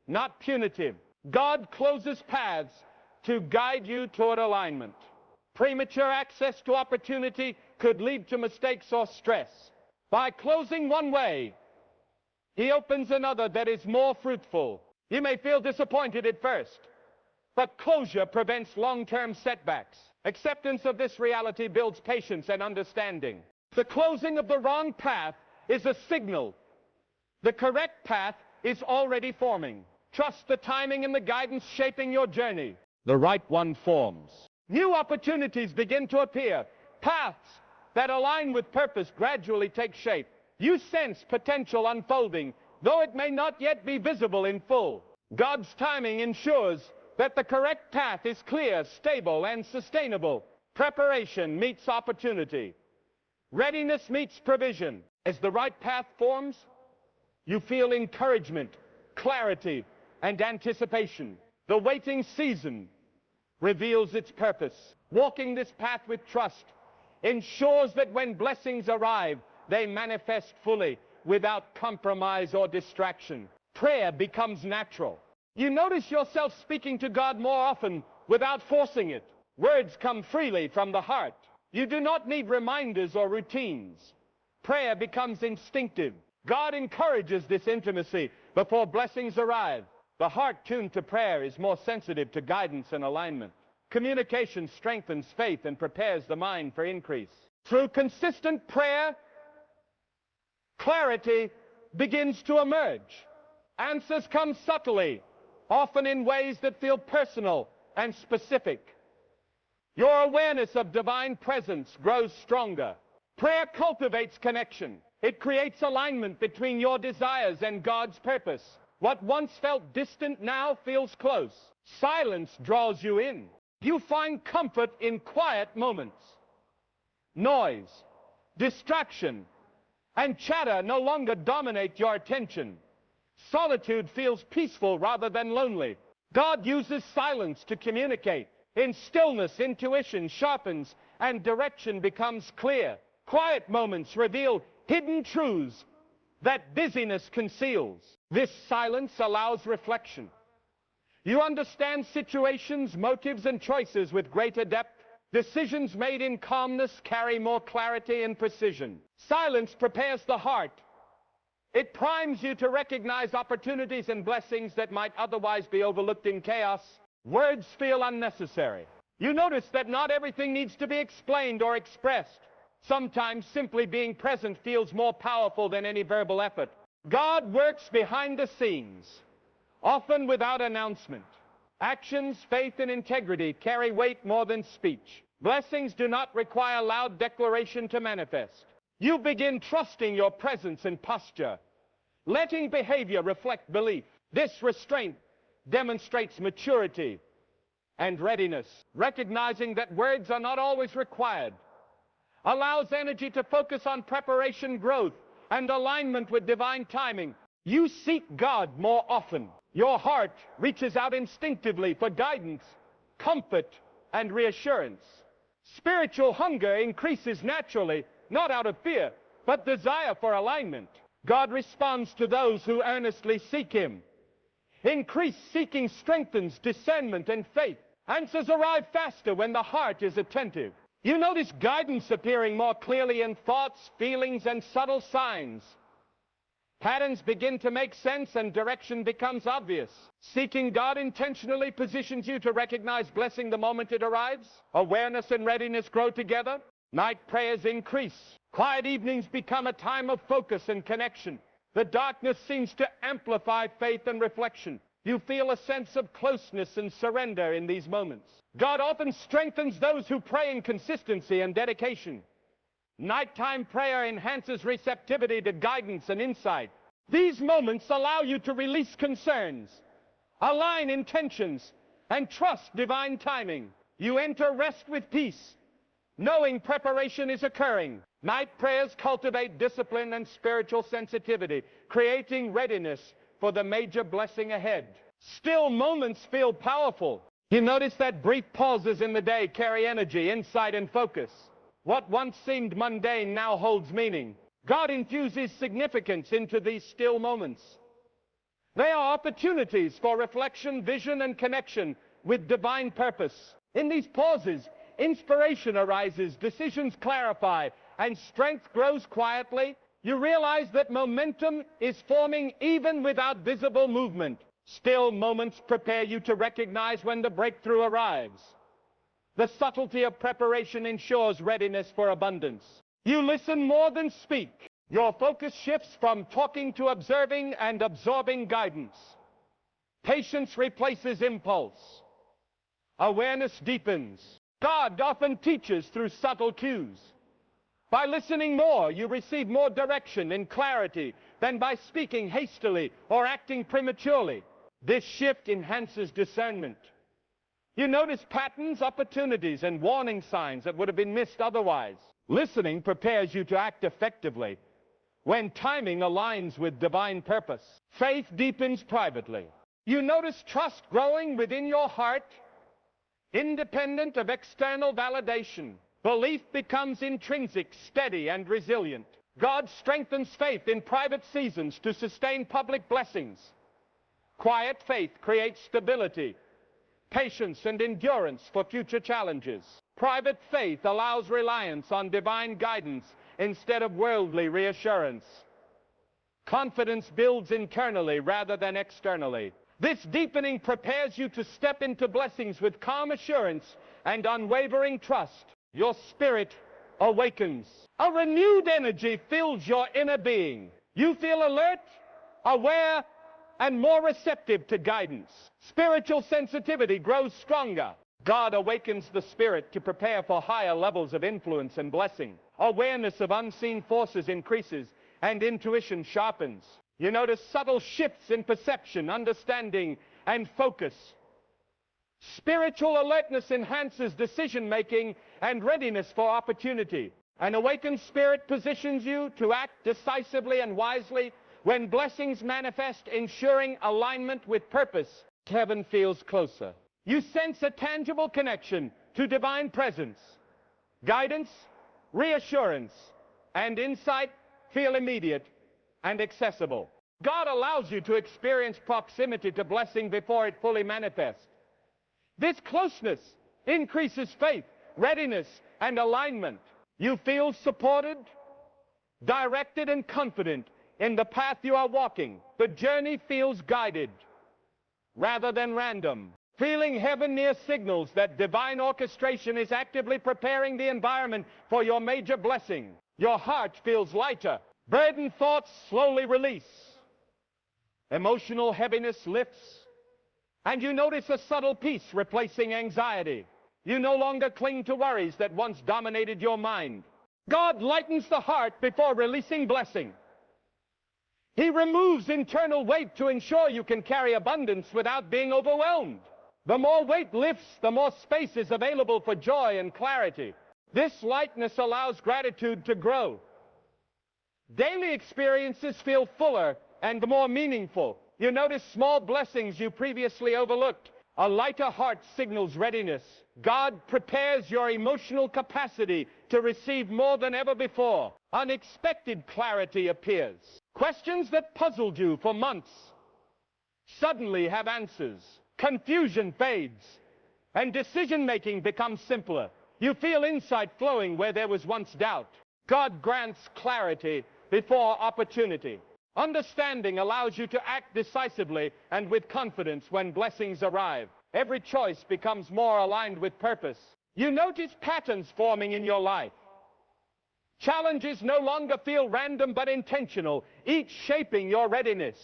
not punitive. God closes paths to guide you toward alignment. Premature access to opportunity could lead to mistakes or stress. By closing one way, He opens another that is more fruitful. You may feel disappointed at first, but closure prevents long-term setbacks. Acceptance of this reality builds patience and understanding. The closing of the wrong path is a signal. The correct path is already forming. Trust the timing and the guidance shaping your journey. The right one forms. New opportunities begin to appear. Paths that align with purpose gradually take shape. You sense potential unfolding, though it may not yet be visible in full. God's timing ensures that the correct path is clear, stable, and sustainable. Preparation meets opportunity. Readiness meets provision. As the right path forms, you feel encouragement, clarity, and anticipation. The waiting season reveals its purpose. Walking this path with trust ensures that when blessings arrive, they manifest fully without compromise or distraction. Prayer becomes natural. You notice yourself speaking to God more often without forcing it. Words come freely from the heart. You do not need reminders or routines. Prayer becomes instinctive. God encourages this intimacy before blessings arrive. The heart tuned to prayer is more sensitive to guidance and alignment. Communication strengthens faith and prepares the mind for increase. Through consistent prayer, clarity begins to emerge. Answers come subtly, often in ways that feel personal and specific. Your awareness of divine presence grows stronger. Prayer cultivates connection. It creates alignment between your desires and God's purpose. What once felt distant now feels close. Silence draws you in. You find comfort in quiet moments. Noise, distraction, and chatter no longer dominate your attention. Solitude feels peaceful rather than lonely. God uses silence to communicate. In stillness, intuition sharpens and direction becomes clear. Quiet moments reveal hidden truths that busyness conceals. This silence allows reflection. You understand situations, motives, and choices with greater depth. Decisions made in calmness carry more clarity and precision. Silence prepares the heart. It primes you to recognize opportunities and blessings that might otherwise be overlooked in chaos. Words feel unnecessary. You notice that not everything needs to be explained or expressed. Sometimes simply being present feels more powerful than any verbal effort. God works behind the scenes, often without announcement. Actions, faith, and integrity carry weight more than speech. Blessings do not require loud declaration to manifest. You begin trusting your presence and posture, letting behavior reflect belief. This restraint demonstrates maturity and readiness. Recognizing that words are not always required allows energy to focus on preparation, growth, and alignment with divine timing. You seek God more often. Your heart reaches out instinctively for guidance, comfort, and reassurance. Spiritual hunger increases naturally, not out of fear, but desire for alignment. God responds to those who earnestly seek Him. Increased seeking strengthens discernment and faith. Answers arrive faster when the heart is attentive. You notice guidance appearing more clearly in thoughts, feelings, and subtle signs. Patterns begin to make sense and direction becomes obvious. Seeking God intentionally positions you to recognize blessing the moment it arrives. Awareness and readiness grow together. Night prayers increase. Quiet evenings become a time of focus and connection. The darkness seems to amplify faith and reflection. You feel a sense of closeness and surrender in these moments. God often strengthens those who pray in consistency and dedication. Nighttime prayer enhances receptivity to guidance and insight. These moments allow you to release concerns, align intentions, and trust divine timing. You enter rest with peace, knowing preparation is occurring. Night prayers cultivate discipline and spiritual sensitivity, creating readiness for the major blessing ahead. Still moments feel powerful. You notice that brief pauses in the day carry energy, insight, and focus. What once seemed mundane now holds meaning. God infuses significance into these still moments. They are opportunities for reflection, vision, and connection with divine purpose. In these pauses, inspiration arises, decisions clarify, and strength grows quietly. You realize that momentum is forming even without visible movement. Still moments prepare you to recognize when the breakthrough arrives. The subtlety of preparation ensures readiness for abundance. You listen more than speak. Your focus shifts from talking to observing and absorbing guidance. Patience replaces impulse. Awareness deepens. God often teaches through subtle cues. By listening more, you receive more direction and clarity than by speaking hastily or acting prematurely. This shift enhances discernment. You notice patterns, opportunities, and warning signs that would have been missed otherwise. Listening prepares you to act effectively when timing aligns with divine purpose. Faith deepens privately. You notice trust growing within your heart, independent of external validation. Belief becomes intrinsic, steady, and resilient. God strengthens faith in private seasons to sustain public blessings. Quiet faith creates stability, patience, and endurance for future challenges. Private faith allows reliance on divine guidance instead of worldly reassurance. Confidence builds internally rather than externally. This deepening prepares you to step into blessings with calm assurance and unwavering trust. Your spirit awakens. A renewed energy fills your inner being. You feel alert, aware, and more receptive to guidance. Spiritual sensitivity grows stronger. God awakens the spirit to prepare for higher levels of influence and blessing. Awareness of unseen forces increases and intuition sharpens. You notice subtle shifts in perception, understanding, and focus. Spiritual alertness enhances decision-making and readiness for opportunity. An awakened spirit positions you to act decisively and wisely. When blessings manifest, ensuring alignment with purpose, heaven feels closer. You sense a tangible connection to divine presence. Guidance, reassurance, and insight feel immediate and accessible. God allows you to experience proximity to blessing before it fully manifests. This closeness increases faith, readiness, and alignment. You feel supported, directed, and confident in the path you are walking. The journey feels guided rather than random. Feeling heaven near signals that divine orchestration is actively preparing the environment for your major blessing. Your heart feels lighter. Burdened thoughts slowly release. Emotional heaviness lifts, and you notice a subtle peace replacing anxiety. You no longer cling to worries that once dominated your mind. God lightens the heart before releasing blessing. He removes internal weight to ensure you can carry abundance without being overwhelmed. The more weight lifts, the more space is available for joy and clarity. This lightness allows gratitude to grow. Daily experiences feel fuller and more meaningful. You notice small blessings you previously overlooked. A lighter heart signals readiness. God prepares your emotional capacity to receive more than ever before. Unexpected clarity appears. Questions that puzzled you for months suddenly have answers. Confusion fades, and decision-making becomes simpler. You feel insight flowing where there was once doubt. God grants clarity before opportunity. Understanding allows you to act decisively and with confidence when blessings arrive. Every choice becomes more aligned with purpose. You notice patterns forming in your life. Challenges no longer feel random but intentional, each shaping your readiness.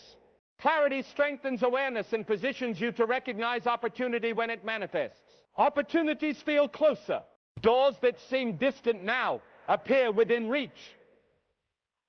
Clarity strengthens awareness and positions you to recognize opportunity when it manifests. Opportunities feel closer. Doors that seem distant now appear within reach.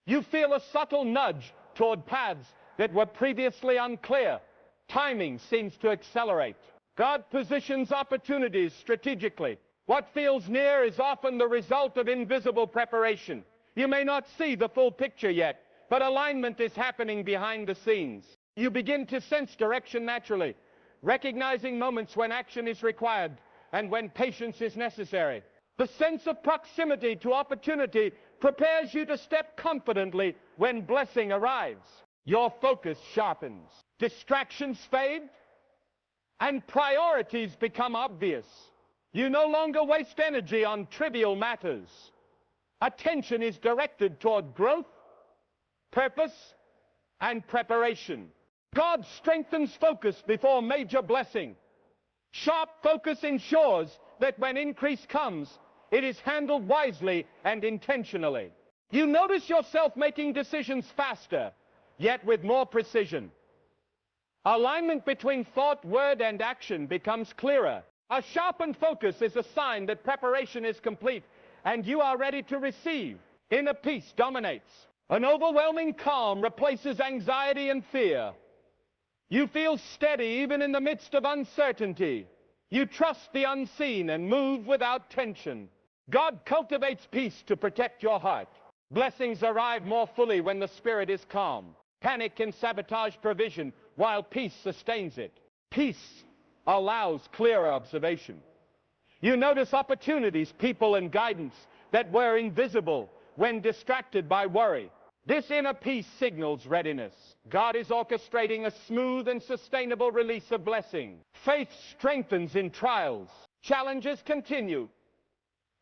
You feel a subtle nudge toward paths that were previously unclear. Timing seems to accelerate. God positions opportunities strategically. What feels near is often the result of invisible preparation. You may not see the full picture yet, but alignment is happening behind the scenes. You begin to sense direction naturally, recognizing moments when action is required and when patience is necessary. The sense of proximity to opportunity prepares you to step confidently when blessing arrives. Your focus sharpens. Distractions fade, and priorities become obvious. You no longer waste energy on trivial matters. Attention is directed toward growth, purpose, and preparation. God strengthens focus before major blessing. Sharp focus ensures that when increase comes, it is handled wisely and intentionally. You notice yourself making decisions faster, yet with more precision. Alignment between thought, word, and action becomes clearer. A sharpened focus is a sign that preparation is complete and you are ready to receive. Inner peace dominates. An overwhelming calm replaces anxiety and fear. You feel steady even in the midst of uncertainty. You trust the unseen and move without tension. God cultivates peace to protect your heart. Blessings arrive more fully when the spirit is calm. Panic can sabotage provision, while peace sustains it. Peace allows clear observation. You notice opportunities, people, and guidance that were invisible when distracted by worry. This inner peace signals readiness. God is orchestrating a smooth and sustainable release of blessing. Faith strengthens in trials. Challenges continue,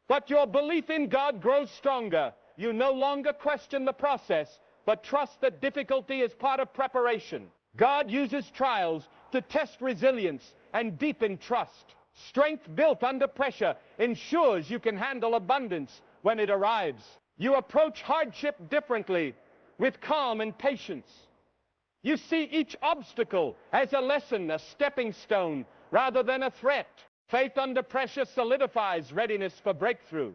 but your belief in God grows stronger. You no longer question the process, but trust that difficulty is part of preparation. God uses trials to test resilience and deepen trust. Strength built under pressure ensures you can handle abundance when it arrives. You approach hardship differently, with calm and patience. You see each obstacle as a lesson, a stepping stone, rather than a threat. Faith under pressure solidifies readiness for breakthrough.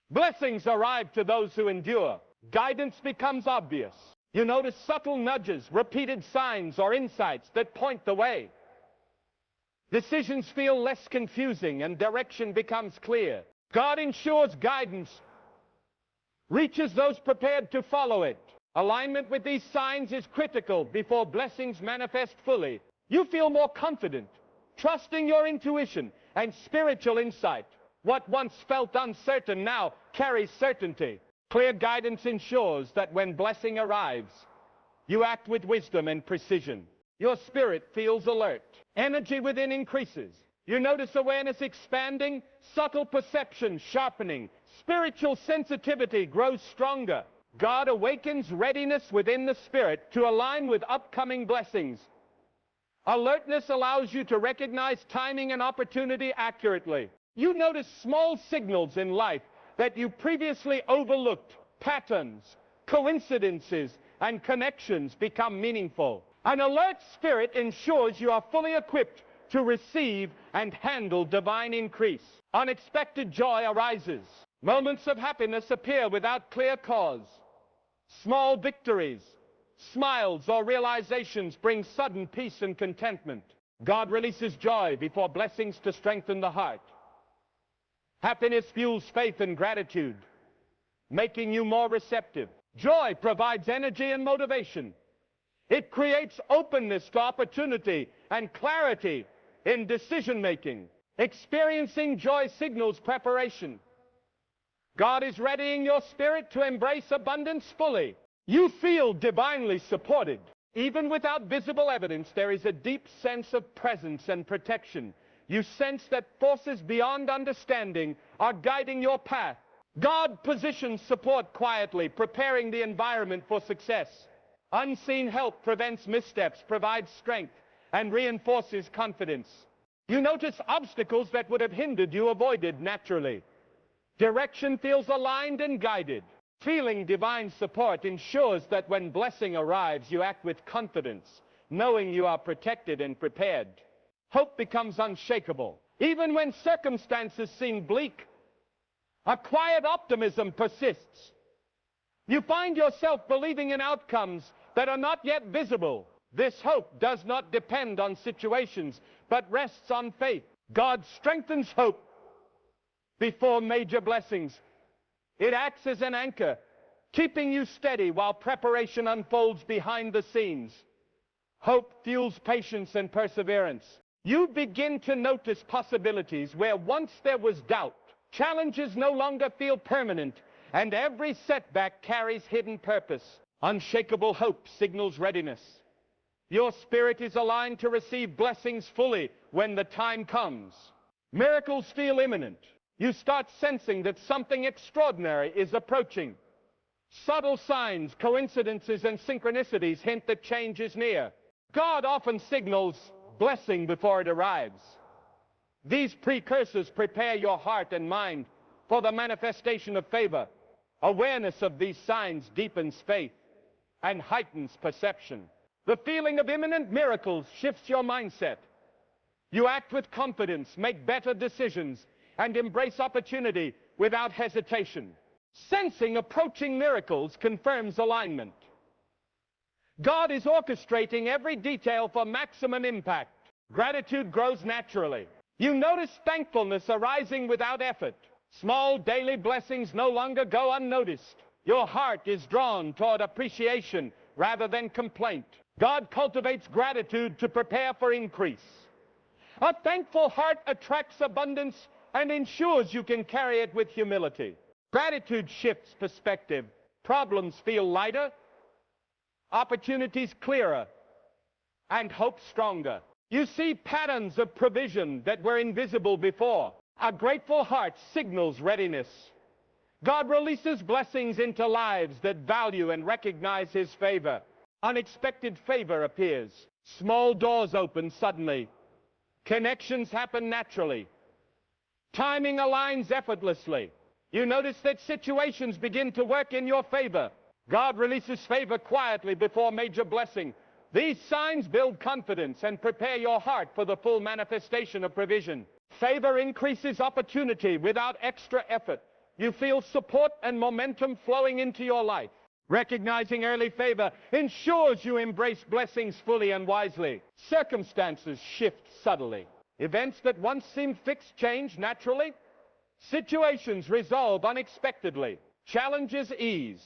Blessings arrive to those who endure. Guidance becomes obvious. You notice subtle nudges, repeated signs, or insights that point the way. Decisions feel less confusing and direction becomes clear. God ensures guidance reaches those prepared to follow it. Alignment with these signs is critical before blessings manifest fully. You feel more confident, trusting your intuition and spiritual insight. What once felt uncertain now carries certainty. Clear guidance ensures that when blessing arrives, you act with wisdom and precision. Your spirit feels alert. Energy within increases. You notice awareness expanding, subtle perception sharpening. Spiritual sensitivity grows stronger. God awakens readiness within the spirit to align with upcoming blessings. Alertness allows you to recognize timing and opportunity accurately. You notice small signals in life that you previously overlooked. Patterns, coincidences, and connections become meaningful. An alert spirit ensures you are fully equipped to receive and handle divine increase. Unexpected joy arises. Moments of happiness appear without clear cause. Small victories, smiles, or realizations bring sudden peace and contentment. God releases joy before blessings to strengthen the heart. Happiness fuels faith and gratitude, making you more receptive. Joy provides energy and motivation. It creates openness to opportunity and clarity in decision-making. Experiencing joy signals preparation. God is readying your spirit to embrace abundance fully. You feel divinely supported. Even without visible evidence, there is a deep sense of presence and protection. You sense that forces beyond understanding are guiding your path. God positions support quietly, preparing the environment for success. Unseen help prevents missteps, provides strength, and reinforces confidence. You notice obstacles that would have hindered you avoided naturally. Direction feels aligned and guided. Feeling divine support ensures that when blessing arrives, you act with confidence, knowing you are protected and prepared. Hope becomes unshakable. Even when circumstances seem bleak, a quiet optimism persists. You find yourself believing in outcomes that are not yet visible. This hope does not depend on situations, but rests on faith. God strengthens hope before major blessings. It acts as an anchor, keeping you steady while preparation unfolds behind the scenes. Hope fuels patience and perseverance. You begin to notice possibilities where once there was doubt. Challenges no longer feel permanent, and every setback carries hidden purpose. Unshakable hope signals readiness. Your spirit is aligned to receive blessings fully when the time comes. Miracles feel imminent. You start sensing that something extraordinary is approaching. Subtle signs, coincidences, and synchronicities hint that change is near. God often signals blessing before it arrives. These precursors prepare your heart and mind for the manifestation of favor. Awareness of these signs deepens faith and heightens perception. The feeling of imminent miracles shifts your mindset. You act with confidence, make better decisions, and embrace opportunity without hesitation. Sensing approaching miracles confirms alignment. God is orchestrating every detail for maximum impact. Gratitude grows naturally. You notice thankfulness arising without effort. Small daily blessings no longer go unnoticed. Your heart is drawn toward appreciation rather than complaint. God cultivates gratitude to prepare for increase. A thankful heart attracts abundance and ensures you can carry it with humility. Gratitude shifts perspective. Problems feel lighter, opportunities clearer, and hope stronger. You see patterns of provision that were invisible before. A grateful heart signals readiness. God releases blessings into lives that value and recognize His favor. Unexpected favor appears. Small doors open suddenly. Connections happen naturally. Timing aligns effortlessly. You notice that situations begin to work in your favor. God releases favor quietly before major blessing. These signs build confidence and prepare your heart for the full manifestation of provision. Favor increases opportunity without extra effort. You feel support and momentum flowing into your life. Recognizing early favor ensures you embrace blessings fully and wisely. Circumstances shift subtly. Events that once seemed fixed change naturally. Situations resolve unexpectedly. Challenges ease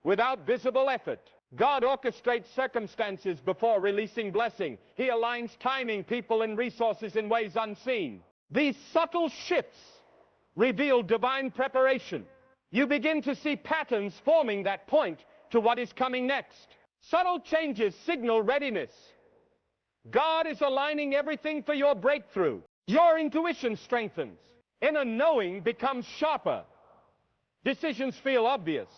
without visible effort. God orchestrates circumstances before releasing blessing. He aligns timing, people, and resources in ways unseen. These subtle shifts reveal divine preparation. You begin to see patterns forming that point to what is coming next. Subtle changes signal readiness. God is aligning everything for your breakthrough. Your intuition strengthens. Inner knowing becomes sharper. Decisions feel obvious.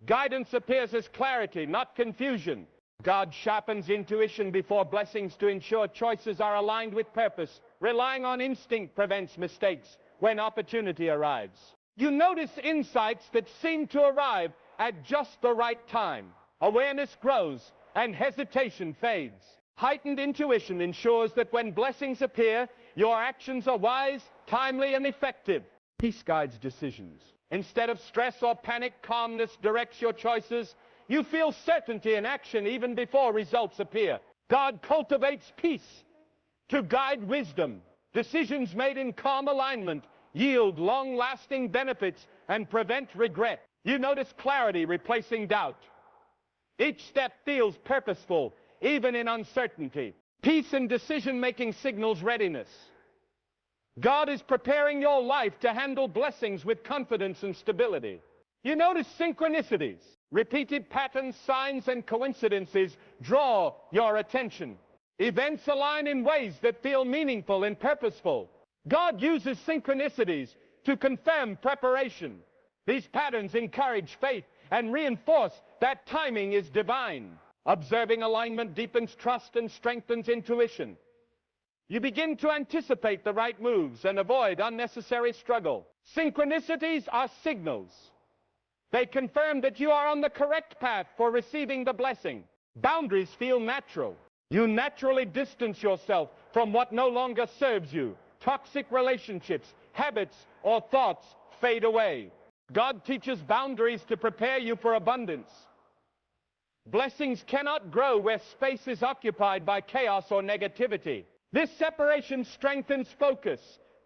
Guidance appears as clarity, not confusion. God sharpens intuition before blessings to ensure choices are aligned with purpose. Relying on instinct prevents mistakes when opportunity arrives. You notice insights that seem to arrive at just the right time. Awareness grows and hesitation fades. Heightened intuition ensures that when blessings appear, your actions are wise, timely, and effective. Peace guides decisions. Instead of stress or panic, calmness directs your choices. You feel certainty in action even before results appear. God cultivates peace to guide wisdom. Decisions made in calm alignment yield long-lasting benefits and prevent regret. You notice clarity replacing doubt. Each step feels purposeful, even in uncertainty. Peace and decision-making signals readiness. God is preparing your life to handle blessings with confidence and stability. You notice synchronicities. Repeated patterns, signs, and coincidences draw your attention. Events align in ways that feel meaningful and purposeful. God uses synchronicities to confirm preparation. These patterns encourage faith and reinforce that timing is divine. Observing alignment deepens trust and strengthens intuition. You begin to anticipate the right moves and avoid unnecessary struggle. Synchronicities are signals. They confirm that you are on the correct path for receiving the blessing. Boundaries feel natural. You naturally distance yourself from what no longer serves you. Toxic relationships, habits, or thoughts fade away. God teaches boundaries to prepare you for abundance. Blessings cannot grow where space is occupied by chaos or negativity. This separation strengthens focus,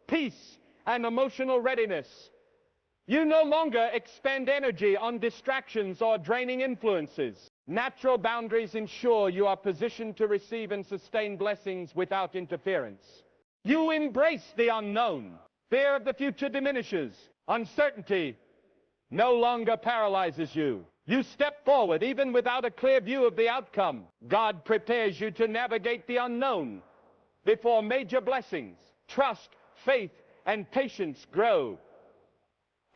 peace, and emotional readiness. You no longer expend energy on distractions or draining influences. Natural boundaries ensure you are positioned to receive and sustain blessings without interference. You embrace the unknown. Fear of the future diminishes. Uncertainty no longer paralyzes you. You step forward even without a clear view of the outcome. God prepares you to navigate the unknown before major blessings. Trust, faith, and patience grow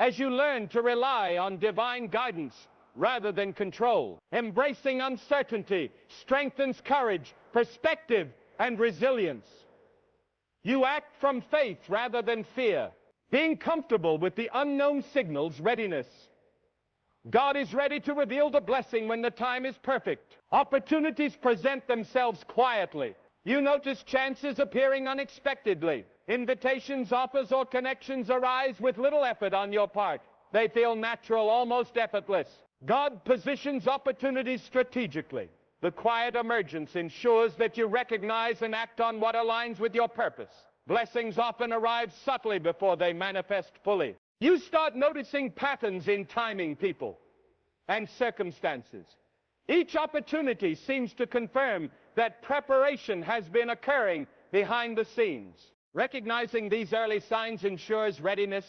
as you learn to rely on divine guidance rather than control. Embracing uncertainty strengthens courage, perspective, and resilience. You act from faith rather than fear. Being comfortable with the unknown signals readiness. God is ready to reveal the blessing when the time is perfect. Opportunities present themselves quietly. You notice chances appearing unexpectedly. Invitations, offers, or connections arise with little effort on your part. They feel natural, almost effortless. God positions opportunities strategically. The quiet emergence ensures that you recognize and act on what aligns with your purpose. Blessings often arrive subtly before they manifest fully. You start noticing patterns in timing, people, and circumstances. Each opportunity seems to confirm that preparation has been occurring behind the scenes. Recognizing these early signs ensures readiness.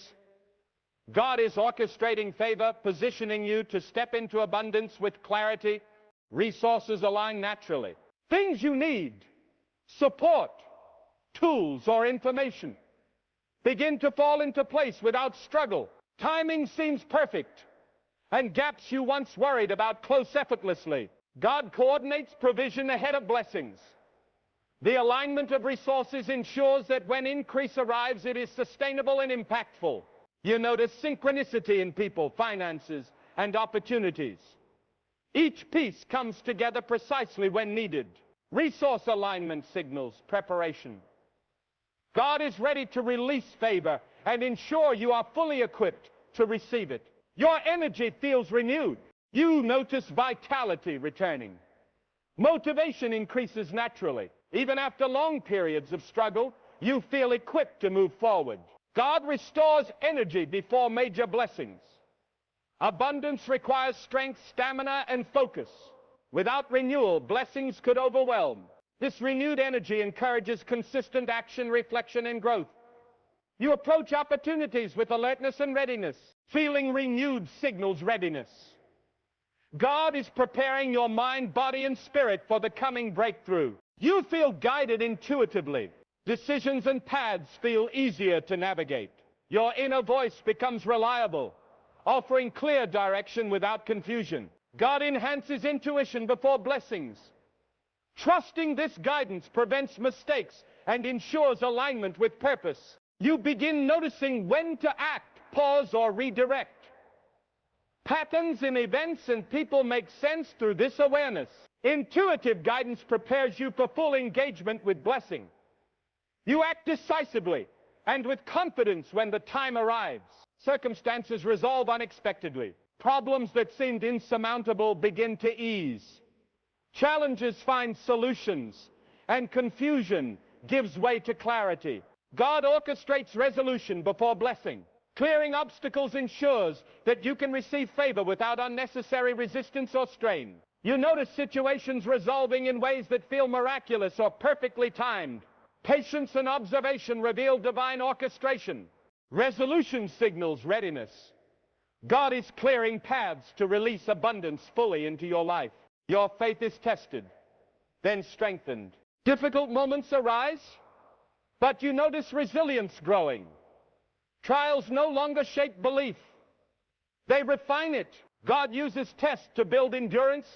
God is orchestrating favor, positioning you to step into abundance with clarity. Resources align naturally. Things you need, support, tools, or information begin to fall into place without struggle. Timing seems perfect, and gaps you once worried about close effortlessly. God coordinates provision ahead of blessings. The alignment of resources ensures that when increase arrives, it is sustainable and impactful. You notice synchronicity in people, finances, and opportunities. Each piece comes together precisely when needed. Resource alignment signals preparation. God is ready to release favor and ensure you are fully equipped to receive it. Your energy feels renewed. You notice vitality returning. Motivation increases naturally. Even after long periods of struggle, you feel equipped to move forward. God restores energy before major blessings. Abundance requires strength, stamina, and focus. Without renewal, blessings could overwhelm. This renewed energy encourages consistent action, reflection, and growth. You approach opportunities with alertness and readiness. Feeling renewed signals readiness. God is preparing your mind, body, and spirit for the coming breakthrough. You feel guided intuitively. Decisions and paths feel easier to navigate. Your inner voice becomes reliable, offering clear direction without confusion. God enhances intuition before blessings. Trusting this guidance prevents mistakes and ensures alignment with purpose. You begin noticing when to act, pause, or redirect. Patterns in events and people make sense through this awareness. Intuitive guidance prepares you for full engagement with blessing. You act decisively and with confidence when the time arrives. Circumstances resolve unexpectedly. Problems that seemed insurmountable begin to ease. Challenges find solutions, and confusion gives way to clarity. God orchestrates resolution before blessing. Clearing obstacles ensures that you can receive favor without unnecessary resistance or strain. You notice situations resolving in ways that feel miraculous or perfectly timed. Patience and observation reveal divine orchestration. Resolution signals readiness. God is clearing paths to release abundance fully into your life. Your faith is tested, then strengthened. Difficult moments arise, but you notice resilience growing. Trials no longer shape belief. They refine it. God uses tests to build endurance,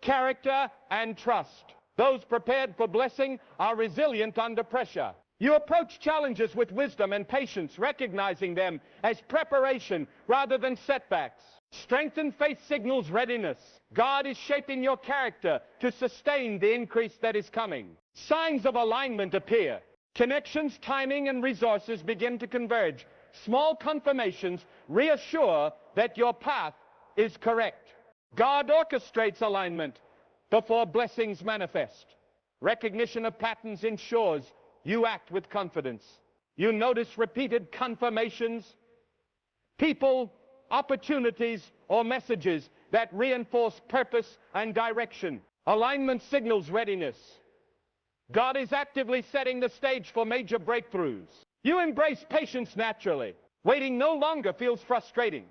character, and trust. Those prepared for blessing are resilient under pressure. You approach challenges with wisdom and patience, recognizing them as preparation rather than setbacks. Strengthened faith signals readiness. God is shaping your character to sustain the increase that is coming. Signs of alignment appear. Connections, timing, and resources begin to converge. Small confirmations reassure that your path is correct. God orchestrates alignment before blessings manifest. Recognition of patterns ensures you act with confidence. You notice repeated confirmations, people, opportunities, or messages that reinforce purpose and direction. Alignment signals readiness. God is actively setting the stage for major breakthroughs. You embrace patience naturally. Waiting no longer feels frustrating.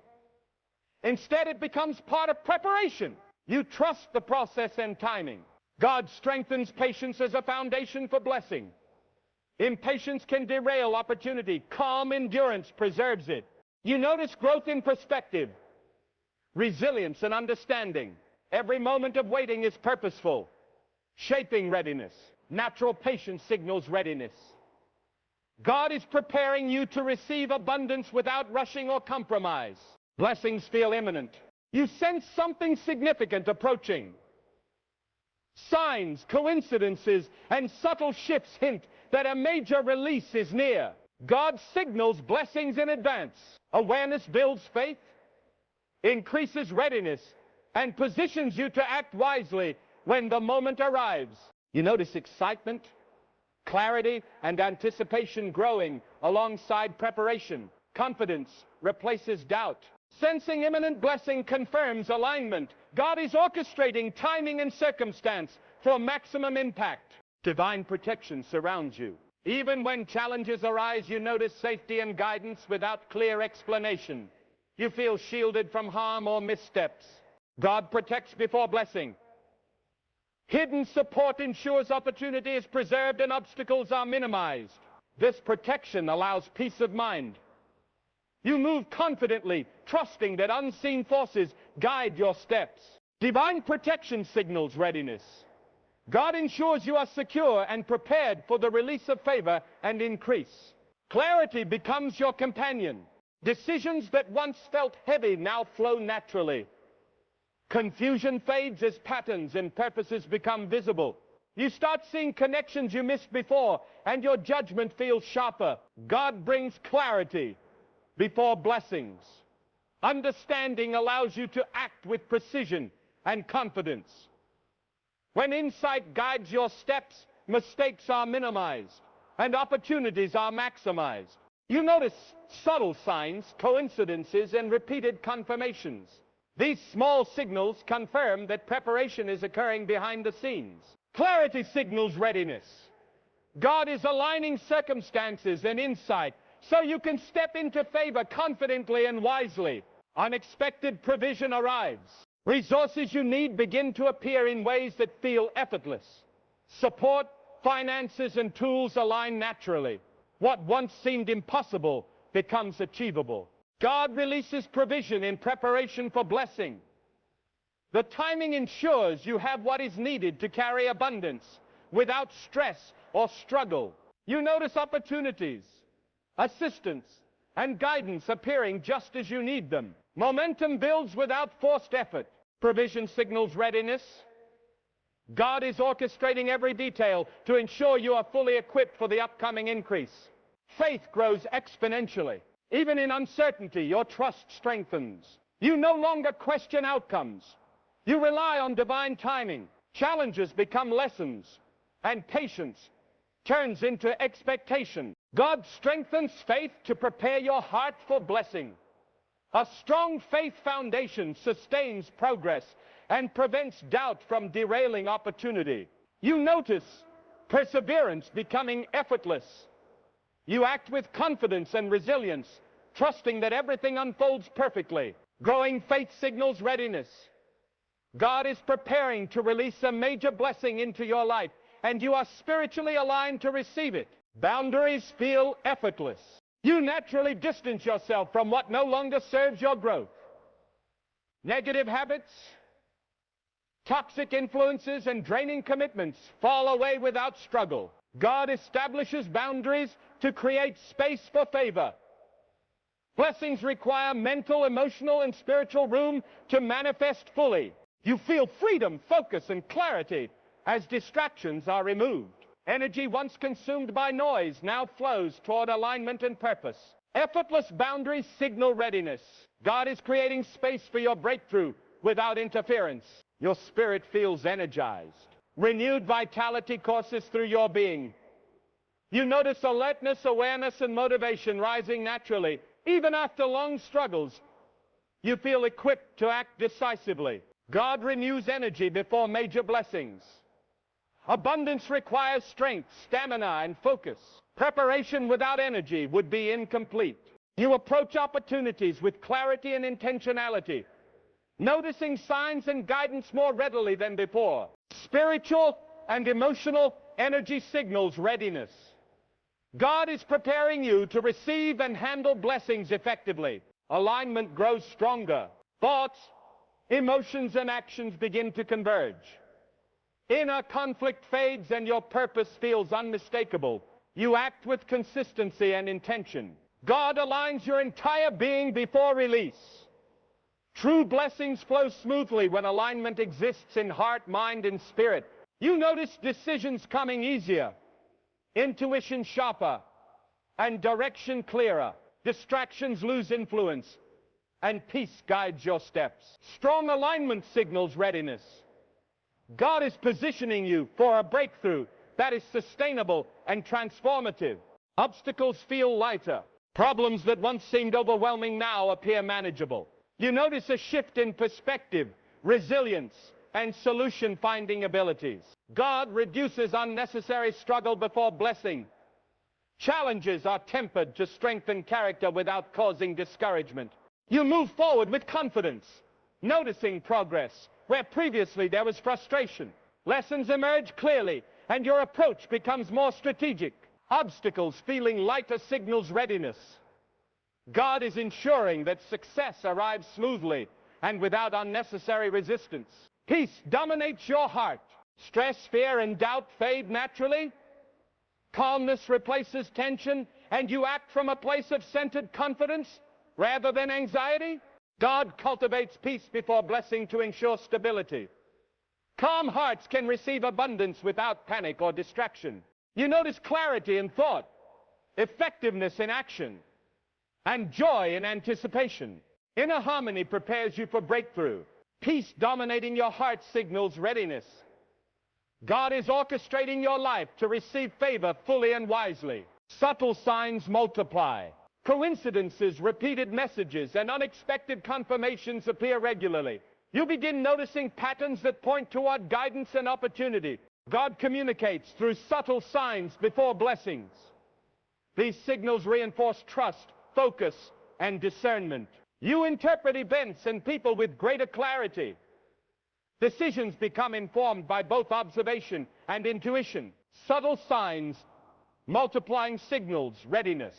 Instead, it becomes part of preparation. You trust the process and timing. God strengthens patience as a foundation for blessing. Impatience can derail opportunity. Calm endurance preserves it. You notice growth in perspective, resilience, and understanding. Every moment of waiting is purposeful, shaping readiness. Natural patience signals readiness. God is preparing you to receive abundance without rushing or compromise. Blessings feel imminent. You sense something significant approaching. Signs, coincidences, and subtle shifts hint that a major release is near. God signals blessings in advance. Awareness builds faith, increases readiness, and positions you to act wisely when the moment arrives. You notice excitement, clarity, and anticipation growing alongside preparation. Confidence replaces doubt. Sensing imminent blessing confirms alignment. God is orchestrating timing and circumstance for maximum impact. Divine protection surrounds you. Even when challenges arise, you notice safety and guidance without clear explanation. You feel shielded from harm or missteps. God protects before blessing. Hidden support ensures opportunity is preserved and obstacles are minimized. This protection allows peace of mind. You move confidently, trusting that unseen forces guide your steps. Divine protection signals readiness. God ensures you are secure and prepared for the release of favor and increase. Clarity becomes your companion. Decisions that once felt heavy now flow naturally. Confusion fades as patterns and purposes become visible. You start seeing connections you missed before, and your judgment feels sharper. God brings clarity before blessings. Understanding allows you to act with precision and confidence. When insight guides your steps, mistakes are minimized and opportunities are maximized. You notice subtle signs, coincidences, and repeated confirmations. These small signals confirm that preparation is occurring behind the scenes. Clarity signals readiness. God is aligning circumstances and insight so you can step into favor confidently and wisely. Unexpected provision arrives. Resources you need begin to appear in ways that feel effortless. Support, finances, and tools align naturally. What once seemed impossible becomes achievable. God releases provision in preparation for blessing. The timing ensures you have what is needed to carry abundance without stress or struggle. You notice opportunities, assistance, and guidance appearing just as you need them. Momentum builds without forced effort. Provision signals readiness. God is orchestrating every detail to ensure you are fully equipped for the upcoming increase. Faith grows exponentially. Even in uncertainty, your trust strengthens. You no longer question outcomes. You rely on divine timing. Challenges become lessons, and patience turns into expectation. God strengthens faith to prepare your heart for blessing. A strong faith foundation sustains progress and prevents doubt from derailing opportunity. You notice perseverance becoming effortless. You act with confidence and resilience, trusting that everything unfolds perfectly. Growing faith signals readiness. God is preparing to release a major blessing into your life, and you are spiritually aligned to receive it. Boundaries feel effortless. You naturally distance yourself from what no longer serves your growth. Negative habits, toxic influences, and draining commitments fall away without struggle. God establishes boundaries to create space for favor. Blessings require mental, emotional, and spiritual room to manifest fully. You feel freedom, focus, and clarity as distractions are removed. Energy once consumed by noise now flows toward alignment and purpose. Effortless boundaries signal readiness. God is creating space for your breakthrough without interference. Your spirit feels energized. Renewed vitality courses through your being. You notice alertness, awareness, and motivation rising naturally. Even after long struggles, you feel equipped to act decisively. God renews energy before major blessings. Abundance requires strength, stamina, and focus. Preparation without energy would be incomplete. You approach opportunities with clarity and intentionality, noticing signs and guidance more readily than before. Spiritual and emotional energy signals readiness. God is preparing you to receive and handle blessings effectively. Alignment grows stronger. Thoughts, emotions, and actions begin to converge. Inner conflict fades and your purpose feels unmistakable. You act with consistency and intention. God aligns your entire being before release. True blessings flow smoothly when alignment exists in heart, mind, and spirit. You notice decisions coming easier, intuition sharper, and direction clearer. Distractions lose influence, and peace guides your steps. Strong alignment signals readiness. God is positioning you for a breakthrough that is sustainable and transformative. Obstacles feel lighter. Problems that once seemed overwhelming now appear manageable. You notice a shift in perspective, resilience, and solution-finding abilities. God reduces unnecessary struggle before blessing. Challenges are tempered to strengthen character without causing discouragement. You move forward with confidence, noticing progress where previously there was frustration. Lessons emerge clearly, and your approach becomes more strategic. Obstacles feeling lighter signals readiness. God is ensuring that success arrives smoothly and without unnecessary resistance. Peace dominates your heart. Stress, fear, and doubt fade naturally. Calmness replaces tension, and you act from a place of centered confidence rather than anxiety. God cultivates peace before blessing to ensure stability. Calm hearts can receive abundance without panic or distraction. You notice clarity in thought, effectiveness in action, and joy in anticipation. Inner harmony prepares you for breakthrough. Peace dominating your heart signals readiness. God is orchestrating your life to receive favor fully and wisely. Subtle signs multiply. Coincidences, repeated messages, and unexpected confirmations appear regularly. You begin noticing patterns that point toward guidance and opportunity. God communicates through subtle signs before blessings. These signals reinforce trust, focus, and discernment. You interpret events and people with greater clarity. Decisions become informed by both observation and intuition. Subtle signs multiplying signals, readiness.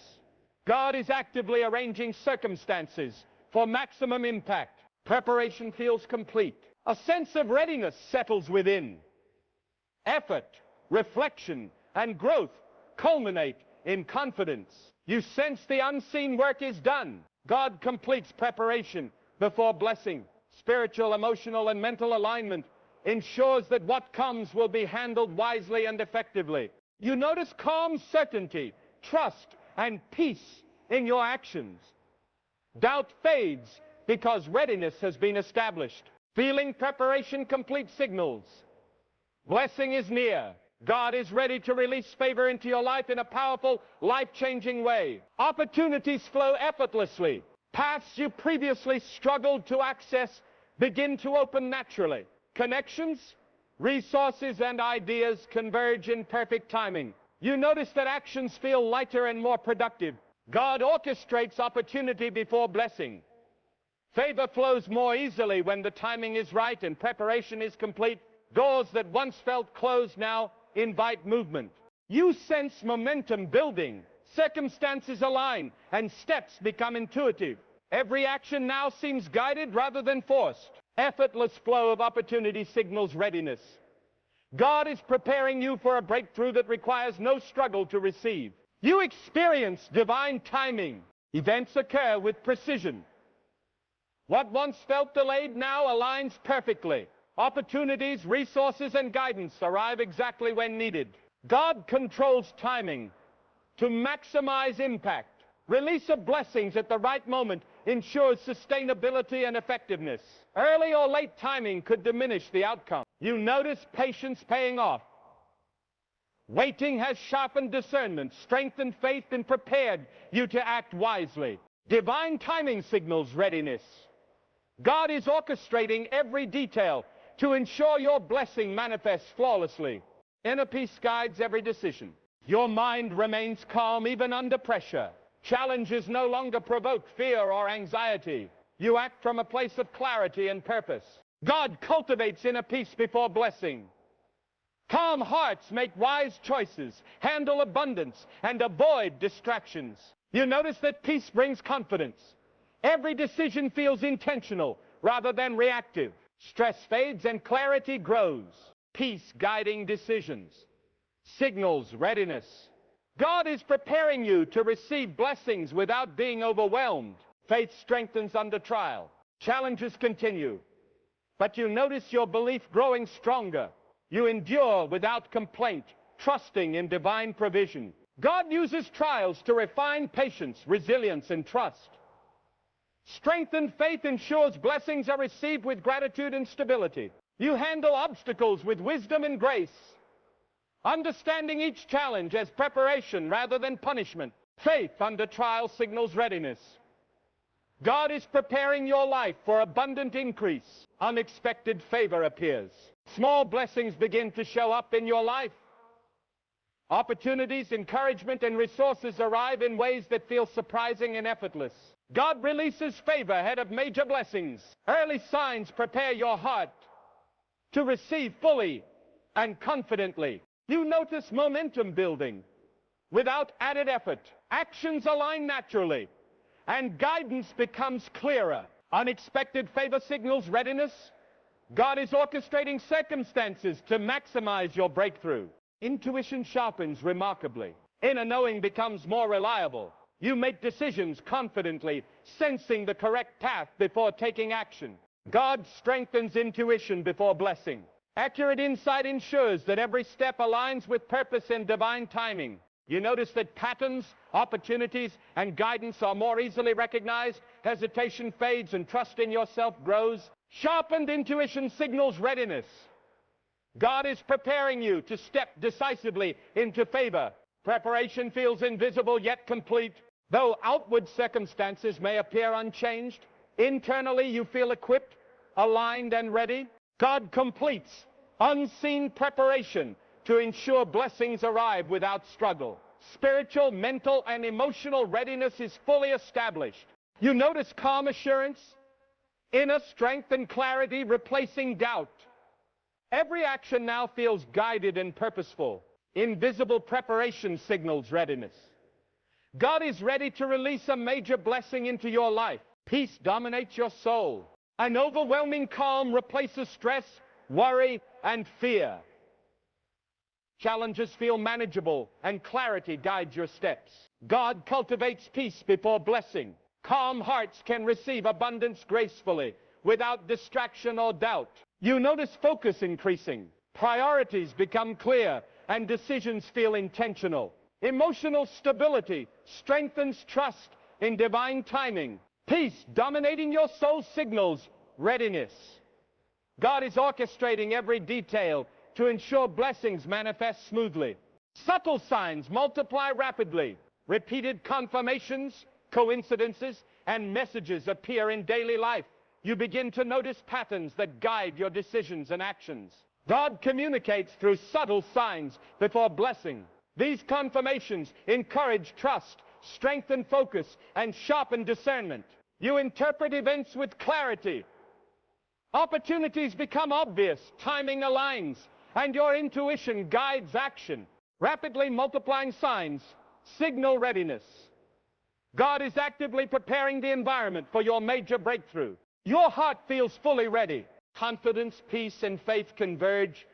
God is actively arranging circumstances for maximum impact. Preparation feels complete. A sense of readiness settles within. Effort, reflection, and growth culminate in confidence. You sense the unseen work is done. God completes preparation before blessing. Spiritual, emotional, and mental alignment ensures that what comes will be handled wisely and effectively. You notice calm certainty, trust, and peace in your actions. Doubt fades because readiness has been established. Feeling preparation complete signals. Blessing is near. God is ready to release favor into your life in a powerful, life-changing way. Opportunities flow effortlessly. Paths you previously struggled to access begin to open naturally. Connections, resources, and ideas converge in perfect timing. You notice that actions feel lighter and more productive. God orchestrates opportunity before blessing. Favor flows more easily when the timing is right and preparation is complete. Doors that once felt closed now invite movement. You sense momentum building. Circumstances align and steps become intuitive. Every action now seems guided rather than forced. Effortless flow of opportunity signals readiness. God is preparing you for a breakthrough that requires no struggle to receive. You experience divine timing. Events occur with precision. What once felt delayed now aligns perfectly. Opportunities, resources, and guidance arrive exactly when needed. God controls timing to maximize impact. Release of blessings at the right moment ensures sustainability and effectiveness. Early or late timing could diminish the outcome. You notice patience paying off. Waiting has sharpened discernment, strengthened faith, and prepared you to act wisely. Divine timing signals readiness. God is orchestrating every detail to ensure your blessing manifests flawlessly. Inner peace guides every decision. Your mind remains calm even under pressure. Challenges no longer provoke fear or anxiety. You act from a place of clarity and purpose. God cultivates inner peace before blessing. Calm hearts make wise choices, handle abundance, and avoid distractions. You notice that peace brings confidence. Every decision feels intentional rather than reactive. Stress fades and clarity grows. Peace guiding decisions. Signals readiness. God is preparing you to receive blessings without being overwhelmed. Faith strengthens under trial. Challenges continue, but you notice your belief growing stronger. You endure without complaint, trusting in divine provision. God uses trials to refine patience, resilience, and trust. Strengthened faith ensures blessings are received with gratitude and stability. You handle obstacles with wisdom and grace, understanding each challenge as preparation rather than punishment. Faith under trial signals readiness. God is preparing your life for abundant increase. Unexpected favor appears. Small blessings begin to show up in your life. Opportunities, encouragement, and resources arrive in ways that feel surprising and effortless. God releases favor ahead of major blessings. Early signs prepare your heart to receive fully and confidently. You notice momentum building without added effort. Actions align naturally, and guidance becomes clearer. Unexpected favor signals readiness. God is orchestrating circumstances to maximize your breakthrough. Intuition sharpens remarkably. Inner knowing becomes more reliable. You make decisions confidently, sensing the correct path before taking action. God strengthens intuition before blessing. Accurate insight ensures that every step aligns with purpose and divine timing. You notice that patterns, opportunities, and guidance are more easily recognized. Hesitation fades and trust in yourself grows. Sharpened intuition signals readiness. God is preparing you to step decisively into favor. Preparation feels invisible yet complete. Though outward circumstances may appear unchanged, internally you feel equipped, aligned, and ready. God completes unseen preparation to ensure blessings arrive without struggle. Spiritual, mental, and emotional readiness is fully established. You notice calm assurance, inner strength and clarity replacing doubt. Every action now feels guided and purposeful. Invisible preparation signals readiness. God is ready to release a major blessing into your life. Peace dominates your soul. An overwhelming calm replaces stress, worry, and fear. Challenges feel manageable, and clarity guides your steps. God cultivates peace before blessing. Calm hearts can receive abundance gracefully, without distraction or doubt. You notice focus increasing. Priorities become clear, and decisions feel intentional. Emotional stability strengthens trust in divine timing. Peace dominating your soul signals readiness. God is orchestrating every detail to ensure blessings manifest smoothly. Subtle signs multiply rapidly. Repeated confirmations, coincidences, and messages appear in daily life. You begin to notice patterns that guide your decisions and actions. God communicates through subtle signs before blessing. These confirmations encourage trust, strengthen focus, and sharpen discernment. You interpret events with clarity. Opportunities become obvious, timing aligns, and your intuition guides action. Rapidly multiplying signs signal readiness. God is actively preparing the environment for your major breakthrough. Your heart feels fully ready. Confidence, peace, and faith converge.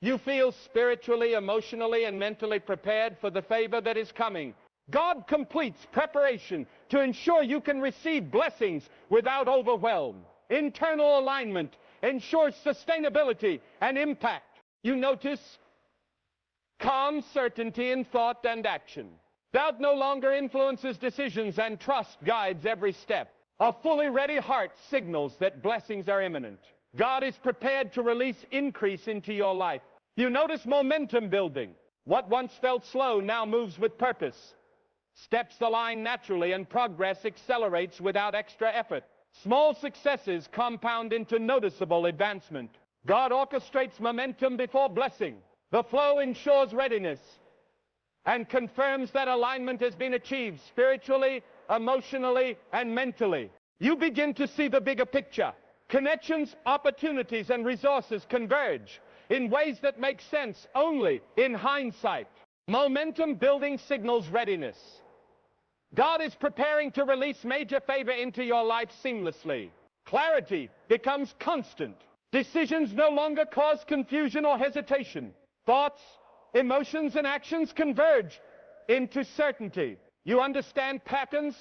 You feel spiritually, emotionally, and mentally prepared for the favor that is coming. God completes preparation to ensure you can receive blessings without overwhelm. Internal alignment ensures sustainability and impact. You notice calm certainty in thought and action. Doubt no longer influences decisions, and trust guides every step. A fully ready heart signals that blessings are imminent. God is prepared to release increase into your life. You notice momentum building. What once felt slow now moves with purpose. Steps align naturally, and progress accelerates without extra effort. Small successes compound into noticeable advancement. God orchestrates momentum before blessing. The flow ensures readiness and confirms that alignment has been achieved spiritually, emotionally, and mentally. You begin to see the bigger picture. Connections, opportunities, and resources converge in ways that make sense only in hindsight. Momentum building signals readiness. God is preparing to release major favor into your life seamlessly. Clarity becomes constant. Decisions no longer cause confusion or hesitation. Thoughts, emotions, and actions converge into certainty. You understand patterns,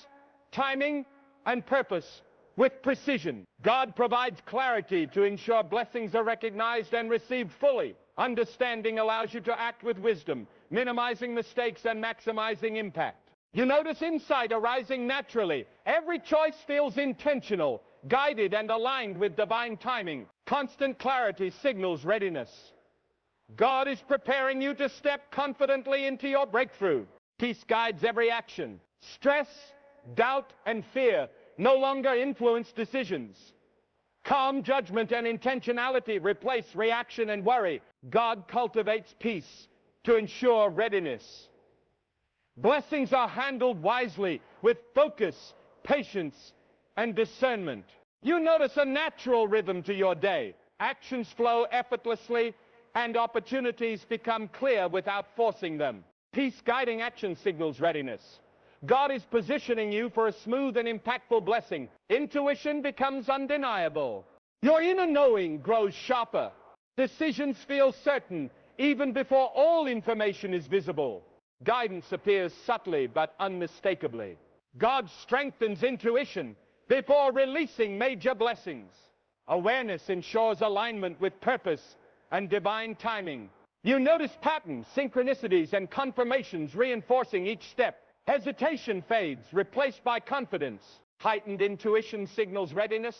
timing, and purpose with precision. God provides clarity to ensure blessings are recognized and received fully. Understanding allows you to act with wisdom, minimizing mistakes and maximizing impact. You notice insight arising naturally. Every choice feels intentional, guided, and aligned with divine timing. Constant clarity signals readiness. God is preparing you to step confidently into your breakthrough. Peace guides every action. Stress, doubt, and fear no longer influence decisions. Calm judgment and intentionality replace reaction and worry. God cultivates peace to ensure readiness. Blessings are handled wisely with focus, patience, and discernment. You notice a natural rhythm to your day. Actions flow effortlessly, and opportunities become clear without forcing them. Peace guiding action signals readiness. God is positioning you for a smooth and impactful blessing. Intuition becomes undeniable. Your inner knowing grows sharper. Decisions feel certain even before all information is visible. Guidance appears subtly but unmistakably. God strengthens intuition before releasing major blessings. Awareness ensures alignment with purpose and divine timing. You notice patterns, synchronicities, and confirmations reinforcing each step. Hesitation fades, replaced by confidence. Heightened intuition signals readiness.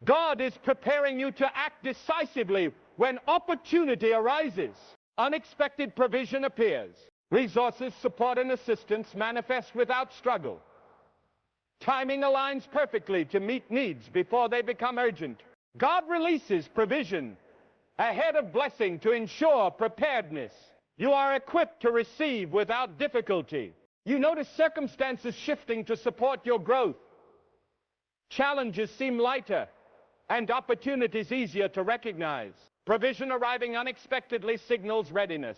God is preparing you to act decisively when opportunity arises. Unexpected provision appears. Resources, support, and assistance manifest without struggle. Timing aligns perfectly to meet needs before they become urgent. God releases provision ahead of blessing to ensure preparedness. You are equipped to receive without difficulty. You notice circumstances shifting to support your growth. Challenges seem lighter and opportunities easier to recognize. Provision arriving unexpectedly signals readiness.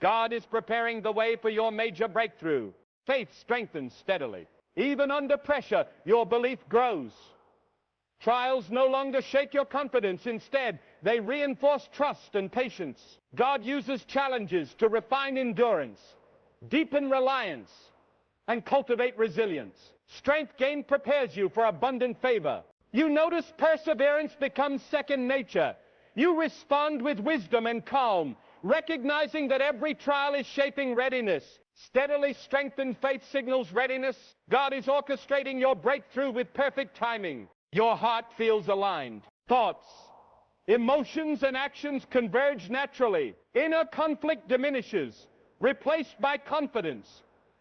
God is preparing the way for your major breakthrough. Faith strengthens steadily. Even under pressure, your belief grows. Trials no longer shake your confidence. Instead, they reinforce trust and patience. God uses challenges to refine endurance, deepen reliance, and cultivate resilience. Strength gained prepares you for abundant favor. You notice perseverance becomes second nature. You respond with wisdom and calm, recognizing that every trial is shaping readiness. Steadily strengthened faith signals readiness. God is orchestrating your breakthrough with perfect timing. Your heart feels aligned. Thoughts, emotions, and actions converge naturally. Inner conflict diminishes, replaced by confidence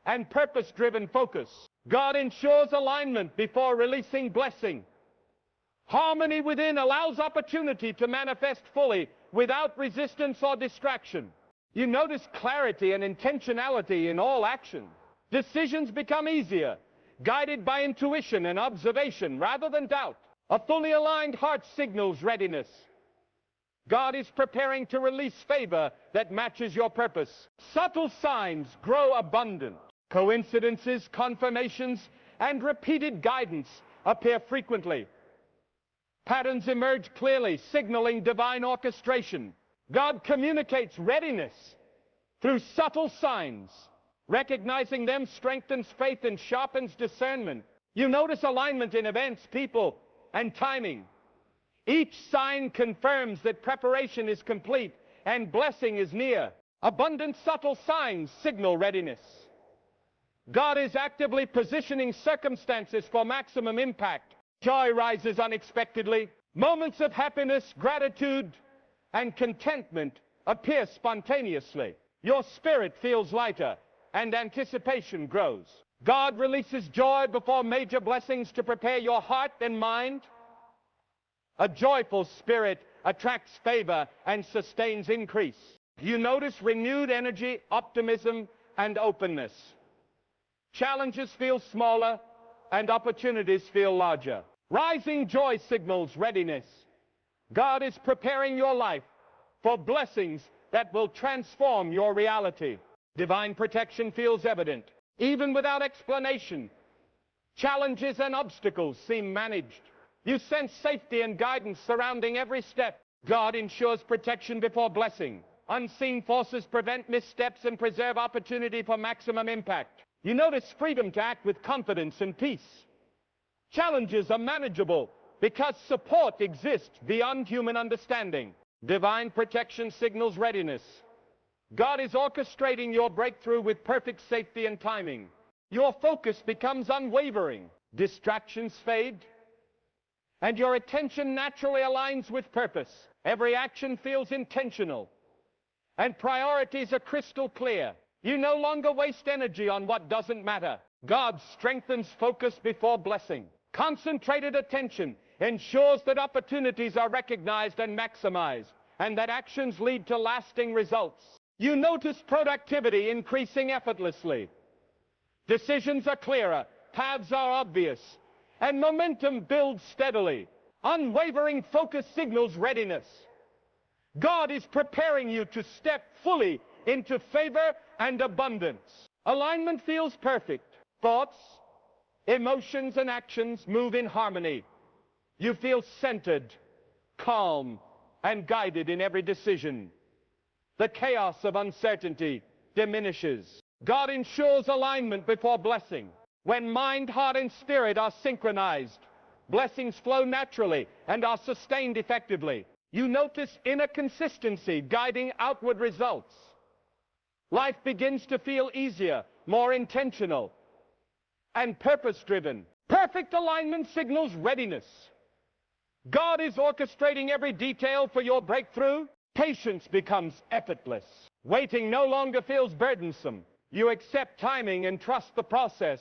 and purpose-driven focus. God ensures alignment before releasing blessing. Harmony within allows opportunity to manifest fully without resistance or distraction. You notice clarity and intentionality in all action. Decisions become easier, guided by intuition and observation rather than doubt. A fully aligned heart signals readiness. God is preparing to release favor that matches your purpose. Subtle signs grow abundant. Coincidences, confirmations, and repeated guidance appear frequently. Patterns emerge clearly, signaling divine orchestration. God communicates readiness through subtle signs. Recognizing them strengthens faith and sharpens discernment. You notice alignment in events, people, and timing. Each sign confirms that preparation is complete and blessing is near. Abundant subtle signs signal readiness. God is actively positioning circumstances for maximum impact. Joy rises unexpectedly. Moments of happiness, gratitude, and contentment appear spontaneously. Your spirit feels lighter, and anticipation grows. God releases joy before major blessings to prepare your heart and mind. A joyful spirit attracts favor and sustains increase. You notice renewed energy, optimism, and openness. Challenges feel smaller, and opportunities feel larger. Rising joy signals readiness. God is preparing your life for blessings that will transform your reality. Divine protection feels evident. Even without explanation, challenges and obstacles seem managed. You sense safety and guidance surrounding every step. God ensures protection before blessing. Unseen forces prevent missteps and preserve opportunity for maximum impact. You notice freedom to act with confidence and peace. Challenges are manageable because support exists beyond human understanding. Divine protection signals readiness. God is orchestrating your breakthrough with perfect safety and timing. Your focus becomes unwavering. Distractions fade, and your attention naturally aligns with purpose. Every action feels intentional, and priorities are crystal clear. You no longer waste energy on what doesn't matter. God strengthens focus before blessing. Concentrated attention ensures that opportunities are recognized and maximized, and that actions lead to lasting results. You notice productivity increasing effortlessly. Decisions are clearer, paths are obvious, and momentum builds steadily. Unwavering focus signals readiness. God is preparing you to step fully into favor and abundance. Alignment feels perfect. Thoughts, emotions, and actions move in harmony. You feel centered, calm, and guided in every decision. The chaos of uncertainty diminishes. God ensures alignment before blessing. When mind, heart, and spirit are synchronized, blessings flow naturally and are sustained effectively. You notice inner consistency guiding outward results. Life begins to feel easier, more intentional, and purpose-driven. Perfect alignment signals readiness. God is orchestrating every detail for your breakthrough. Patience becomes effortless. Waiting no longer feels burdensome. You accept timing and trust the process,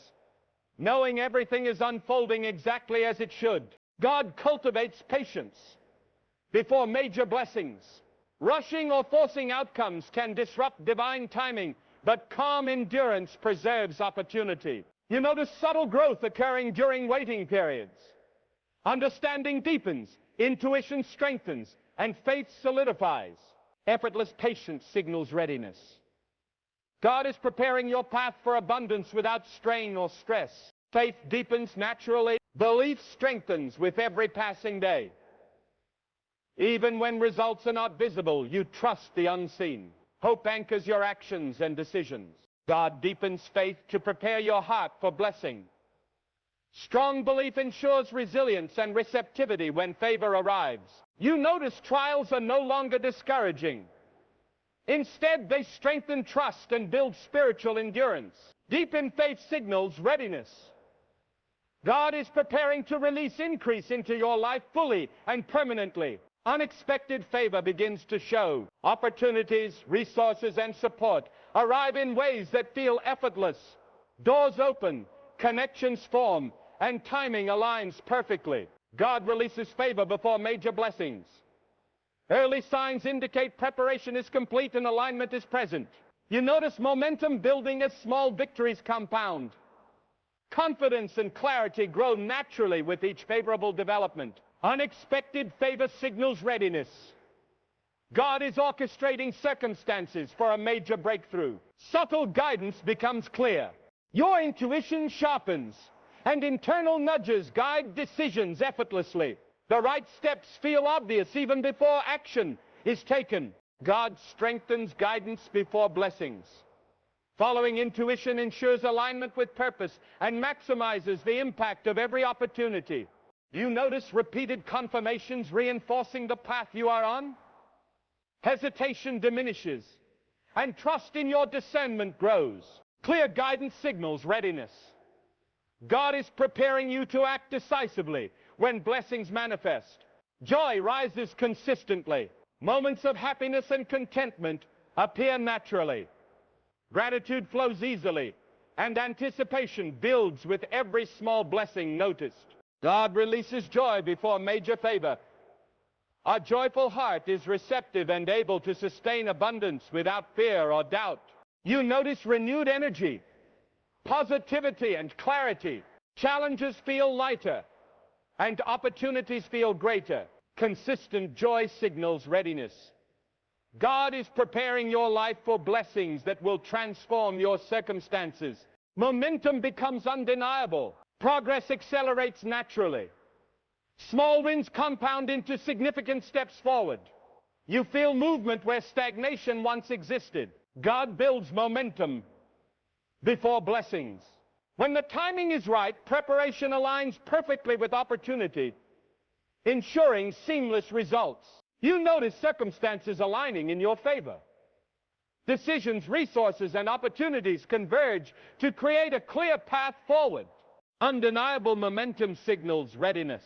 knowing everything is unfolding exactly as it should. God cultivates patience before major blessings. Rushing or forcing outcomes can disrupt divine timing, but calm endurance preserves opportunity. You notice subtle growth occurring during waiting periods. Understanding deepens, intuition strengthens, and faith solidifies. Effortless patience signals readiness. God is preparing your path for abundance without strain or stress. Faith deepens naturally. Belief strengthens with every passing day. Even when results are not visible, you trust the unseen. Hope anchors your actions and decisions. God deepens faith to prepare your heart for blessing. Strong belief ensures resilience and receptivity when favor arrives. You notice trials are no longer discouraging. Instead, they strengthen trust and build spiritual endurance. Deep in faith signals readiness. God is preparing to release increase into your life fully and permanently. Unexpected favor begins to show. Opportunities, resources, and support arrive in ways that feel effortless. Doors open, connections form, and timing aligns perfectly. God releases favor before major blessings. Early signs indicate preparation is complete and alignment is present. You notice momentum building as small victories compound. Confidence and clarity grow naturally with each favorable development. Unexpected favor signals readiness. God is orchestrating circumstances for a major breakthrough. Subtle guidance becomes clear. Your intuition sharpens, and internal nudges guide decisions effortlessly. The right steps feel obvious even before action is taken. God strengthens guidance before blessings. Following intuition ensures alignment with purpose and maximizes the impact of every opportunity. You notice repeated confirmations reinforcing the path you are on? Hesitation diminishes, and trust in your discernment grows. Clear guidance signals readiness. God is preparing you to act decisively when blessings manifest. Joy rises consistently. Moments of happiness and contentment appear naturally. Gratitude flows easily, and anticipation builds with every small blessing noticed. God releases joy before major favor. A joyful heart is receptive and able to sustain abundance without fear or doubt. You notice renewed energy, positivity, and clarity. Challenges feel lighter, and opportunities feel greater. Consistent joy signals readiness. God is preparing your life for blessings that will transform your circumstances. Momentum becomes undeniable. Progress accelerates naturally. Small wins compound into significant steps forward. You feel movement where stagnation once existed. God builds momentum before blessings. When the timing is right, preparation aligns perfectly with opportunity, ensuring seamless results. You notice circumstances aligning in your favor. Decisions, resources, and opportunities converge to create a clear path forward. Undeniable momentum signals readiness.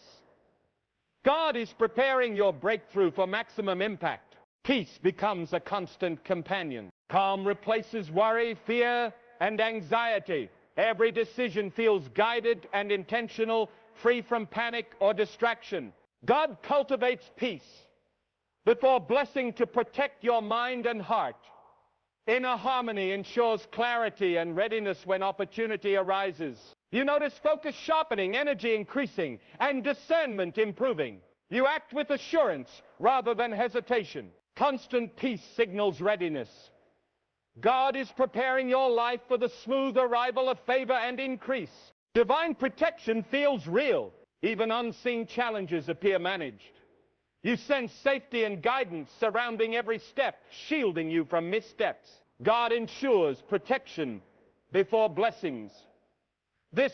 God is preparing your breakthrough for maximum impact. Peace becomes a constant companion. Calm replaces worry, fear, and anxiety. Every decision feels guided and intentional, free from panic or distraction. God cultivates peace before blessing to protect your mind and heart. Inner harmony ensures clarity and readiness when opportunity arises. You notice focus sharpening, energy increasing, and discernment improving. You act with assurance rather than hesitation. Constant peace signals readiness. God is preparing your life for the smooth arrival of favor and increase. Divine protection feels real. Even unseen challenges appear managed. You sense safety and guidance surrounding every step, shielding you from missteps. God ensures protection before blessings. This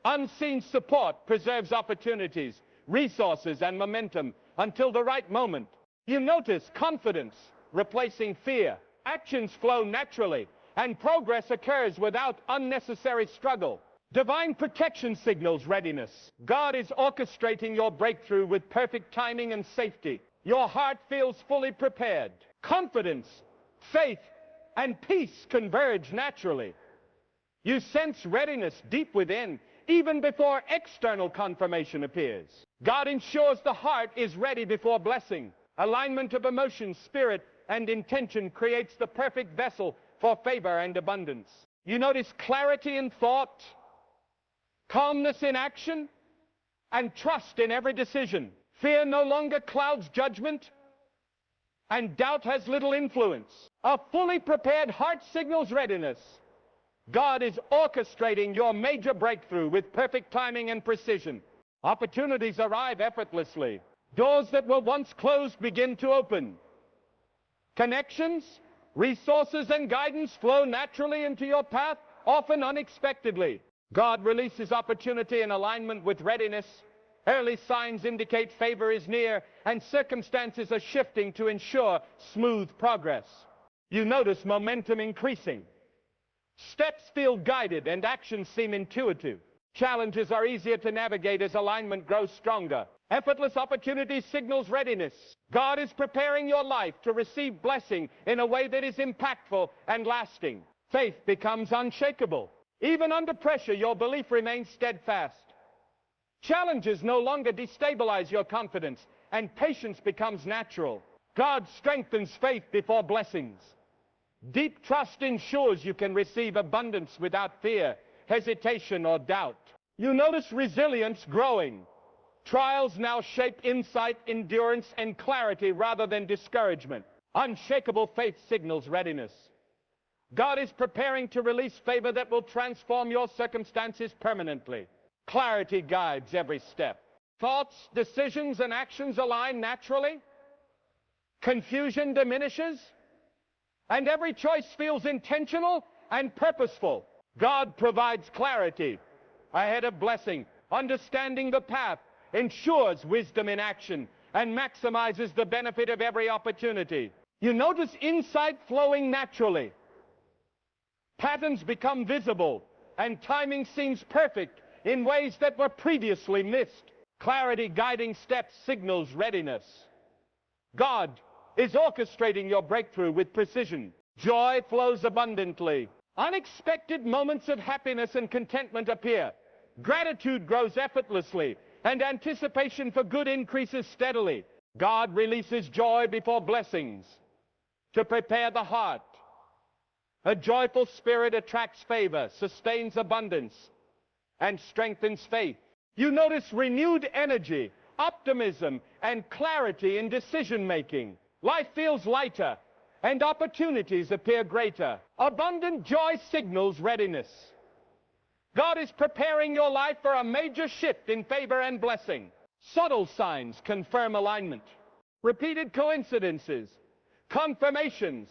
unseen support preserves opportunities, resources, and momentum until the right moment. You notice confidence replacing fear. Actions flow naturally, and progress occurs without unnecessary struggle. Divine protection signals readiness. God is orchestrating your breakthrough with perfect timing and safety. Your heart feels fully prepared. Confidence, faith, and peace converge naturally. You sense readiness deep within, even before external confirmation appears. God ensures the heart is ready before blessing. Alignment of emotion, spirit, and intention creates the perfect vessel for favor and abundance. You notice clarity in thought, calmness in action, and trust in every decision. Fear no longer clouds judgment, and doubt has little influence. A fully prepared heart signals readiness. God is orchestrating your major breakthrough with perfect timing and precision. Opportunities arrive effortlessly. Doors that were once closed begin to open. Connections, resources, and guidance flow naturally into your path, often unexpectedly. God releases opportunity in alignment with readiness. Early signs indicate favor is near, and circumstances are shifting to ensure smooth progress. You notice momentum increasing. Steps feel guided and actions seem intuitive. Challenges are easier to navigate as alignment grows stronger. Effortless opportunity signals readiness. God is preparing your life to receive blessing in a way that is impactful and lasting. Faith becomes unshakable. Even under pressure, your belief remains steadfast. Challenges no longer destabilize your confidence, and patience becomes natural. God strengthens faith before blessings. Deep trust ensures you can receive abundance without fear, hesitation, or doubt. You notice resilience growing. Trials now shape insight, endurance, and clarity rather than discouragement. Unshakable faith signals readiness. God is preparing to release favor that will transform your circumstances permanently. Clarity guides every step. Thoughts, decisions, and actions align naturally. Confusion diminishes, and every choice feels intentional and purposeful. God provides clarity ahead of blessing. Understanding the path ensures wisdom in action and maximizes the benefit of every opportunity. You notice insight flowing naturally. Patterns become visible, and timing seems perfect in ways that were previously missed. Clarity guiding steps signals readiness. God is orchestrating your breakthrough with precision. Joy flows abundantly. Unexpected moments of happiness and contentment appear. Gratitude grows effortlessly, and anticipation for good increases steadily. God releases joy before blessings to prepare the heart. A joyful spirit attracts favor, sustains abundance, and strengthens faith. You notice renewed energy, optimism, and clarity in decision-making. Life feels lighter, and opportunities appear greater. Abundant joy signals readiness. God is preparing your life for a major shift in favor and blessing. Subtle signs confirm alignment. Repeated coincidences, confirmations,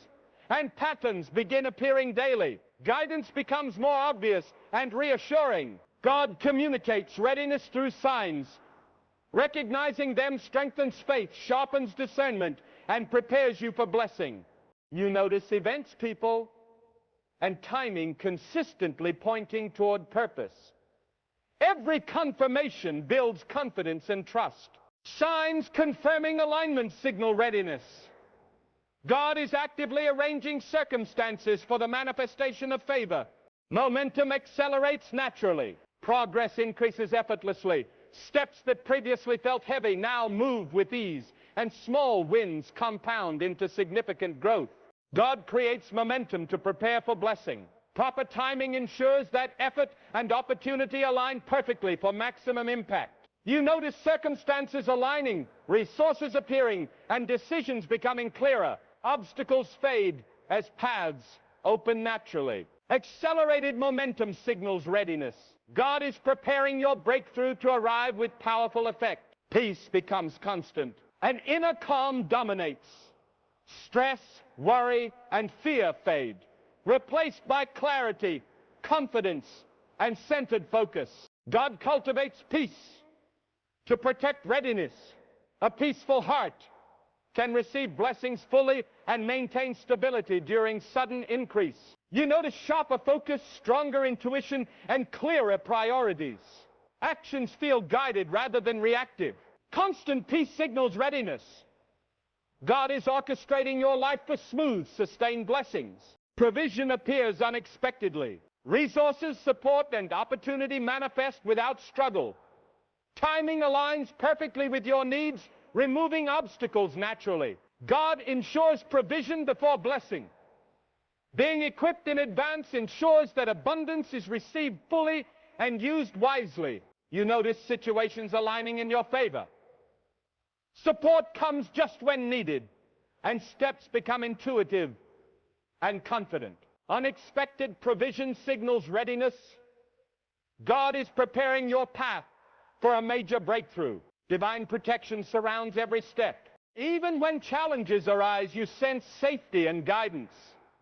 and patterns begin appearing daily. Guidance becomes more obvious and reassuring. God communicates readiness through signs. Recognizing them strengthens faith, sharpens discernment, and prepares you for blessing. You notice events, people, and timing consistently pointing toward purpose. Every confirmation builds confidence and trust. Signs confirming alignment signal readiness. God is actively arranging circumstances for the manifestation of favor. Momentum accelerates naturally. Progress increases effortlessly. Steps that previously felt heavy now move with ease, and small wins compound into significant growth. God creates momentum to prepare for blessing. Proper timing ensures that effort and opportunity align perfectly for maximum impact. You notice circumstances aligning, resources appearing, and decisions becoming clearer. Obstacles fade as paths open naturally. Accelerated momentum signals readiness. God is preparing your breakthrough to arrive with powerful effect. Peace becomes constant. An inner calm dominates. Stress, worry, and fear fade, replaced by clarity, confidence, and centered focus. God cultivates peace to protect readiness. A peaceful heart can receive blessings fully and maintain stability during sudden increase. You notice sharper focus, stronger intuition, and clearer priorities. Actions feel guided rather than reactive. Constant peace signals readiness. God is orchestrating your life for smooth, sustained blessings. Provision appears unexpectedly. Resources, support, and opportunity manifest without struggle. Timing aligns perfectly with your needs, removing obstacles naturally. God ensures provision before blessing. Being equipped in advance ensures that abundance is received fully and used wisely. You notice situations aligning in your favor. Support comes just when needed, and steps become intuitive and confident. Unexpected provision signals readiness. God is preparing your path for a major breakthrough. Divine protection surrounds every step. Even when challenges arise, you sense safety and guidance.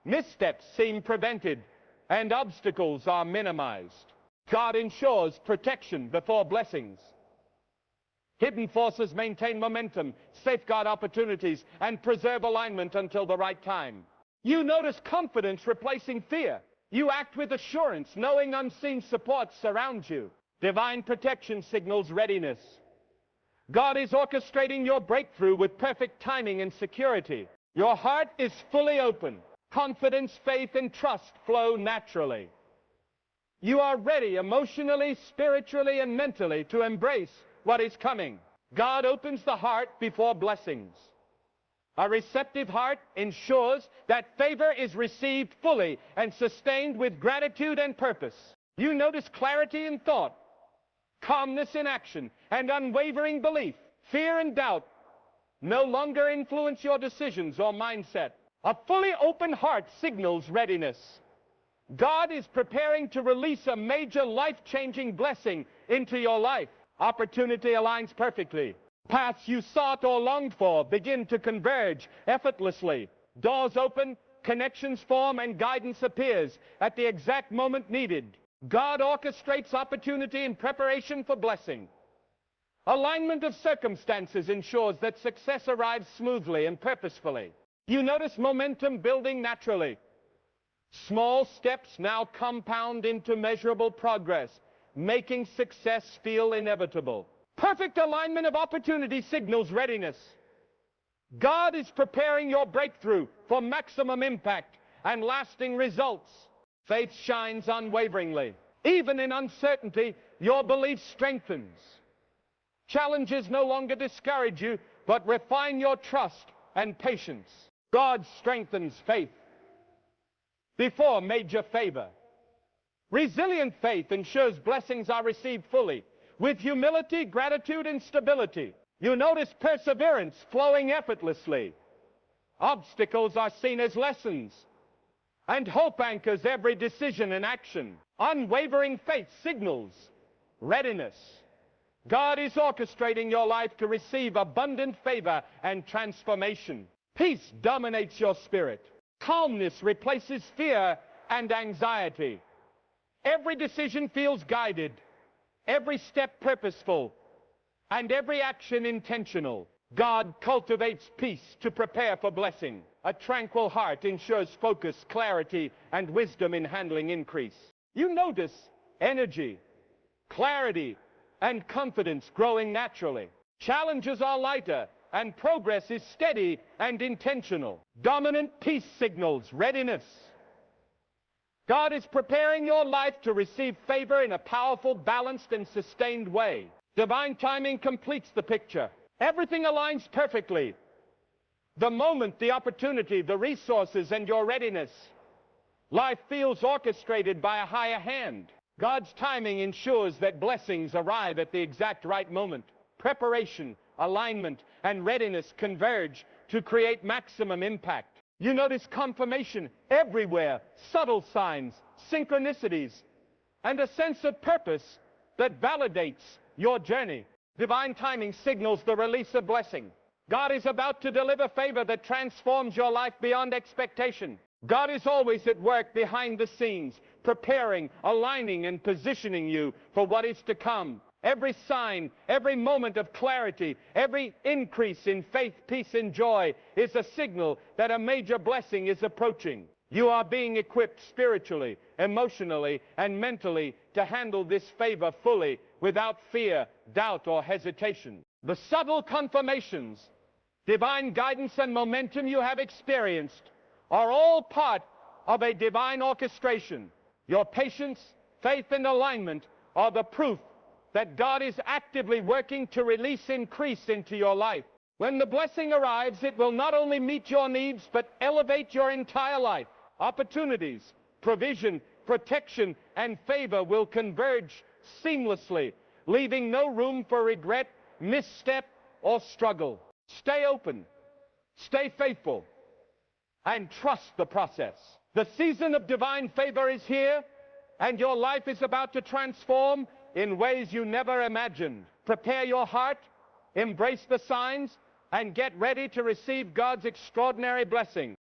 Missteps seem prevented, and obstacles are minimized. God ensures protection before blessings. Hidden forces maintain momentum, safeguard opportunities, and preserve alignment until the right time. You notice confidence replacing fear. You act with assurance, knowing unseen support surrounds you. Divine protection signals readiness. God is orchestrating your breakthrough with perfect timing and security. Your heart is fully open. Confidence, faith, and trust flow naturally. You are ready emotionally, spiritually, and mentally to embrace what is coming. God opens the heart before blessings. A receptive heart ensures that favor is received fully and sustained with gratitude and purpose. You notice clarity in thought, calmness in action, and unwavering belief. Fear and doubt no longer influence your decisions or mindset. A fully open heart signals readiness. God is preparing to release a major life-changing blessing into your life. Opportunity aligns perfectly. Paths you sought or longed for begin to converge effortlessly. Doors open, connections form, and guidance appears at the exact moment needed. God orchestrates opportunity in preparation for blessing. Alignment of circumstances ensures that success arrives smoothly and purposefully. You notice momentum building naturally. Small steps now compound into measurable progress, making success feel inevitable. Perfect alignment of opportunity signals readiness. God is preparing your breakthrough for maximum impact and lasting results. Faith shines unwaveringly. Even in uncertainty, your belief strengthens. Challenges no longer discourage you, but refine your trust and patience. God strengthens faith before major favor. Resilient faith ensures blessings are received fully, with humility, gratitude, and stability. You notice perseverance flowing effortlessly. Obstacles are seen as lessons, and hope anchors every decision and action. Unwavering faith signals readiness. God is orchestrating your life to receive abundant favor and transformation. Peace dominates your spirit. Calmness replaces fear and anxiety. Every decision feels guided, every step purposeful, and every action intentional. God cultivates peace to prepare for blessing. A tranquil heart ensures focus, clarity, and wisdom in handling increase. You notice energy, clarity, and confidence growing naturally. Challenges are lighter, and progress is steady and intentional. Dominant peace signals readiness. God is preparing your life to receive favor in a powerful, balanced, and sustained way. Divine timing completes the picture. Everything aligns perfectly. The moment, the opportunity, the resources, and your readiness. Life feels orchestrated by a higher hand. God's timing ensures that blessings arrive at the exact right moment. Preparation, alignment, and readiness converge to create maximum impact. You notice confirmation everywhere, subtle signs, synchronicities, and a sense of purpose that validates your journey. Divine timing signals the release of blessing. God is about to deliver favor that transforms your life beyond expectation. God is always at work behind the scenes, preparing, aligning, and positioning you for what is to come. Every sign, every moment of clarity, every increase in faith, peace, and joy is a signal that a major blessing is approaching. You are being equipped spiritually, emotionally, and mentally to handle this favor fully without fear, doubt, or hesitation. The subtle confirmations divine guidance and momentum you have experienced are all part of a divine orchestration. Your patience, faith, and alignment are the proof that God is actively working to release increase into your life. When the blessing arrives, it will not only meet your needs, but elevate your entire life. Opportunities, provision, protection, and favor will converge seamlessly, leaving no room for regret, misstep, or struggle. Stay open, stay faithful, and trust the process. The season of divine favor is here, and your life is about to transform in ways you never imagined. Prepare your heart, embrace the signs, and get ready to receive God's extraordinary blessing.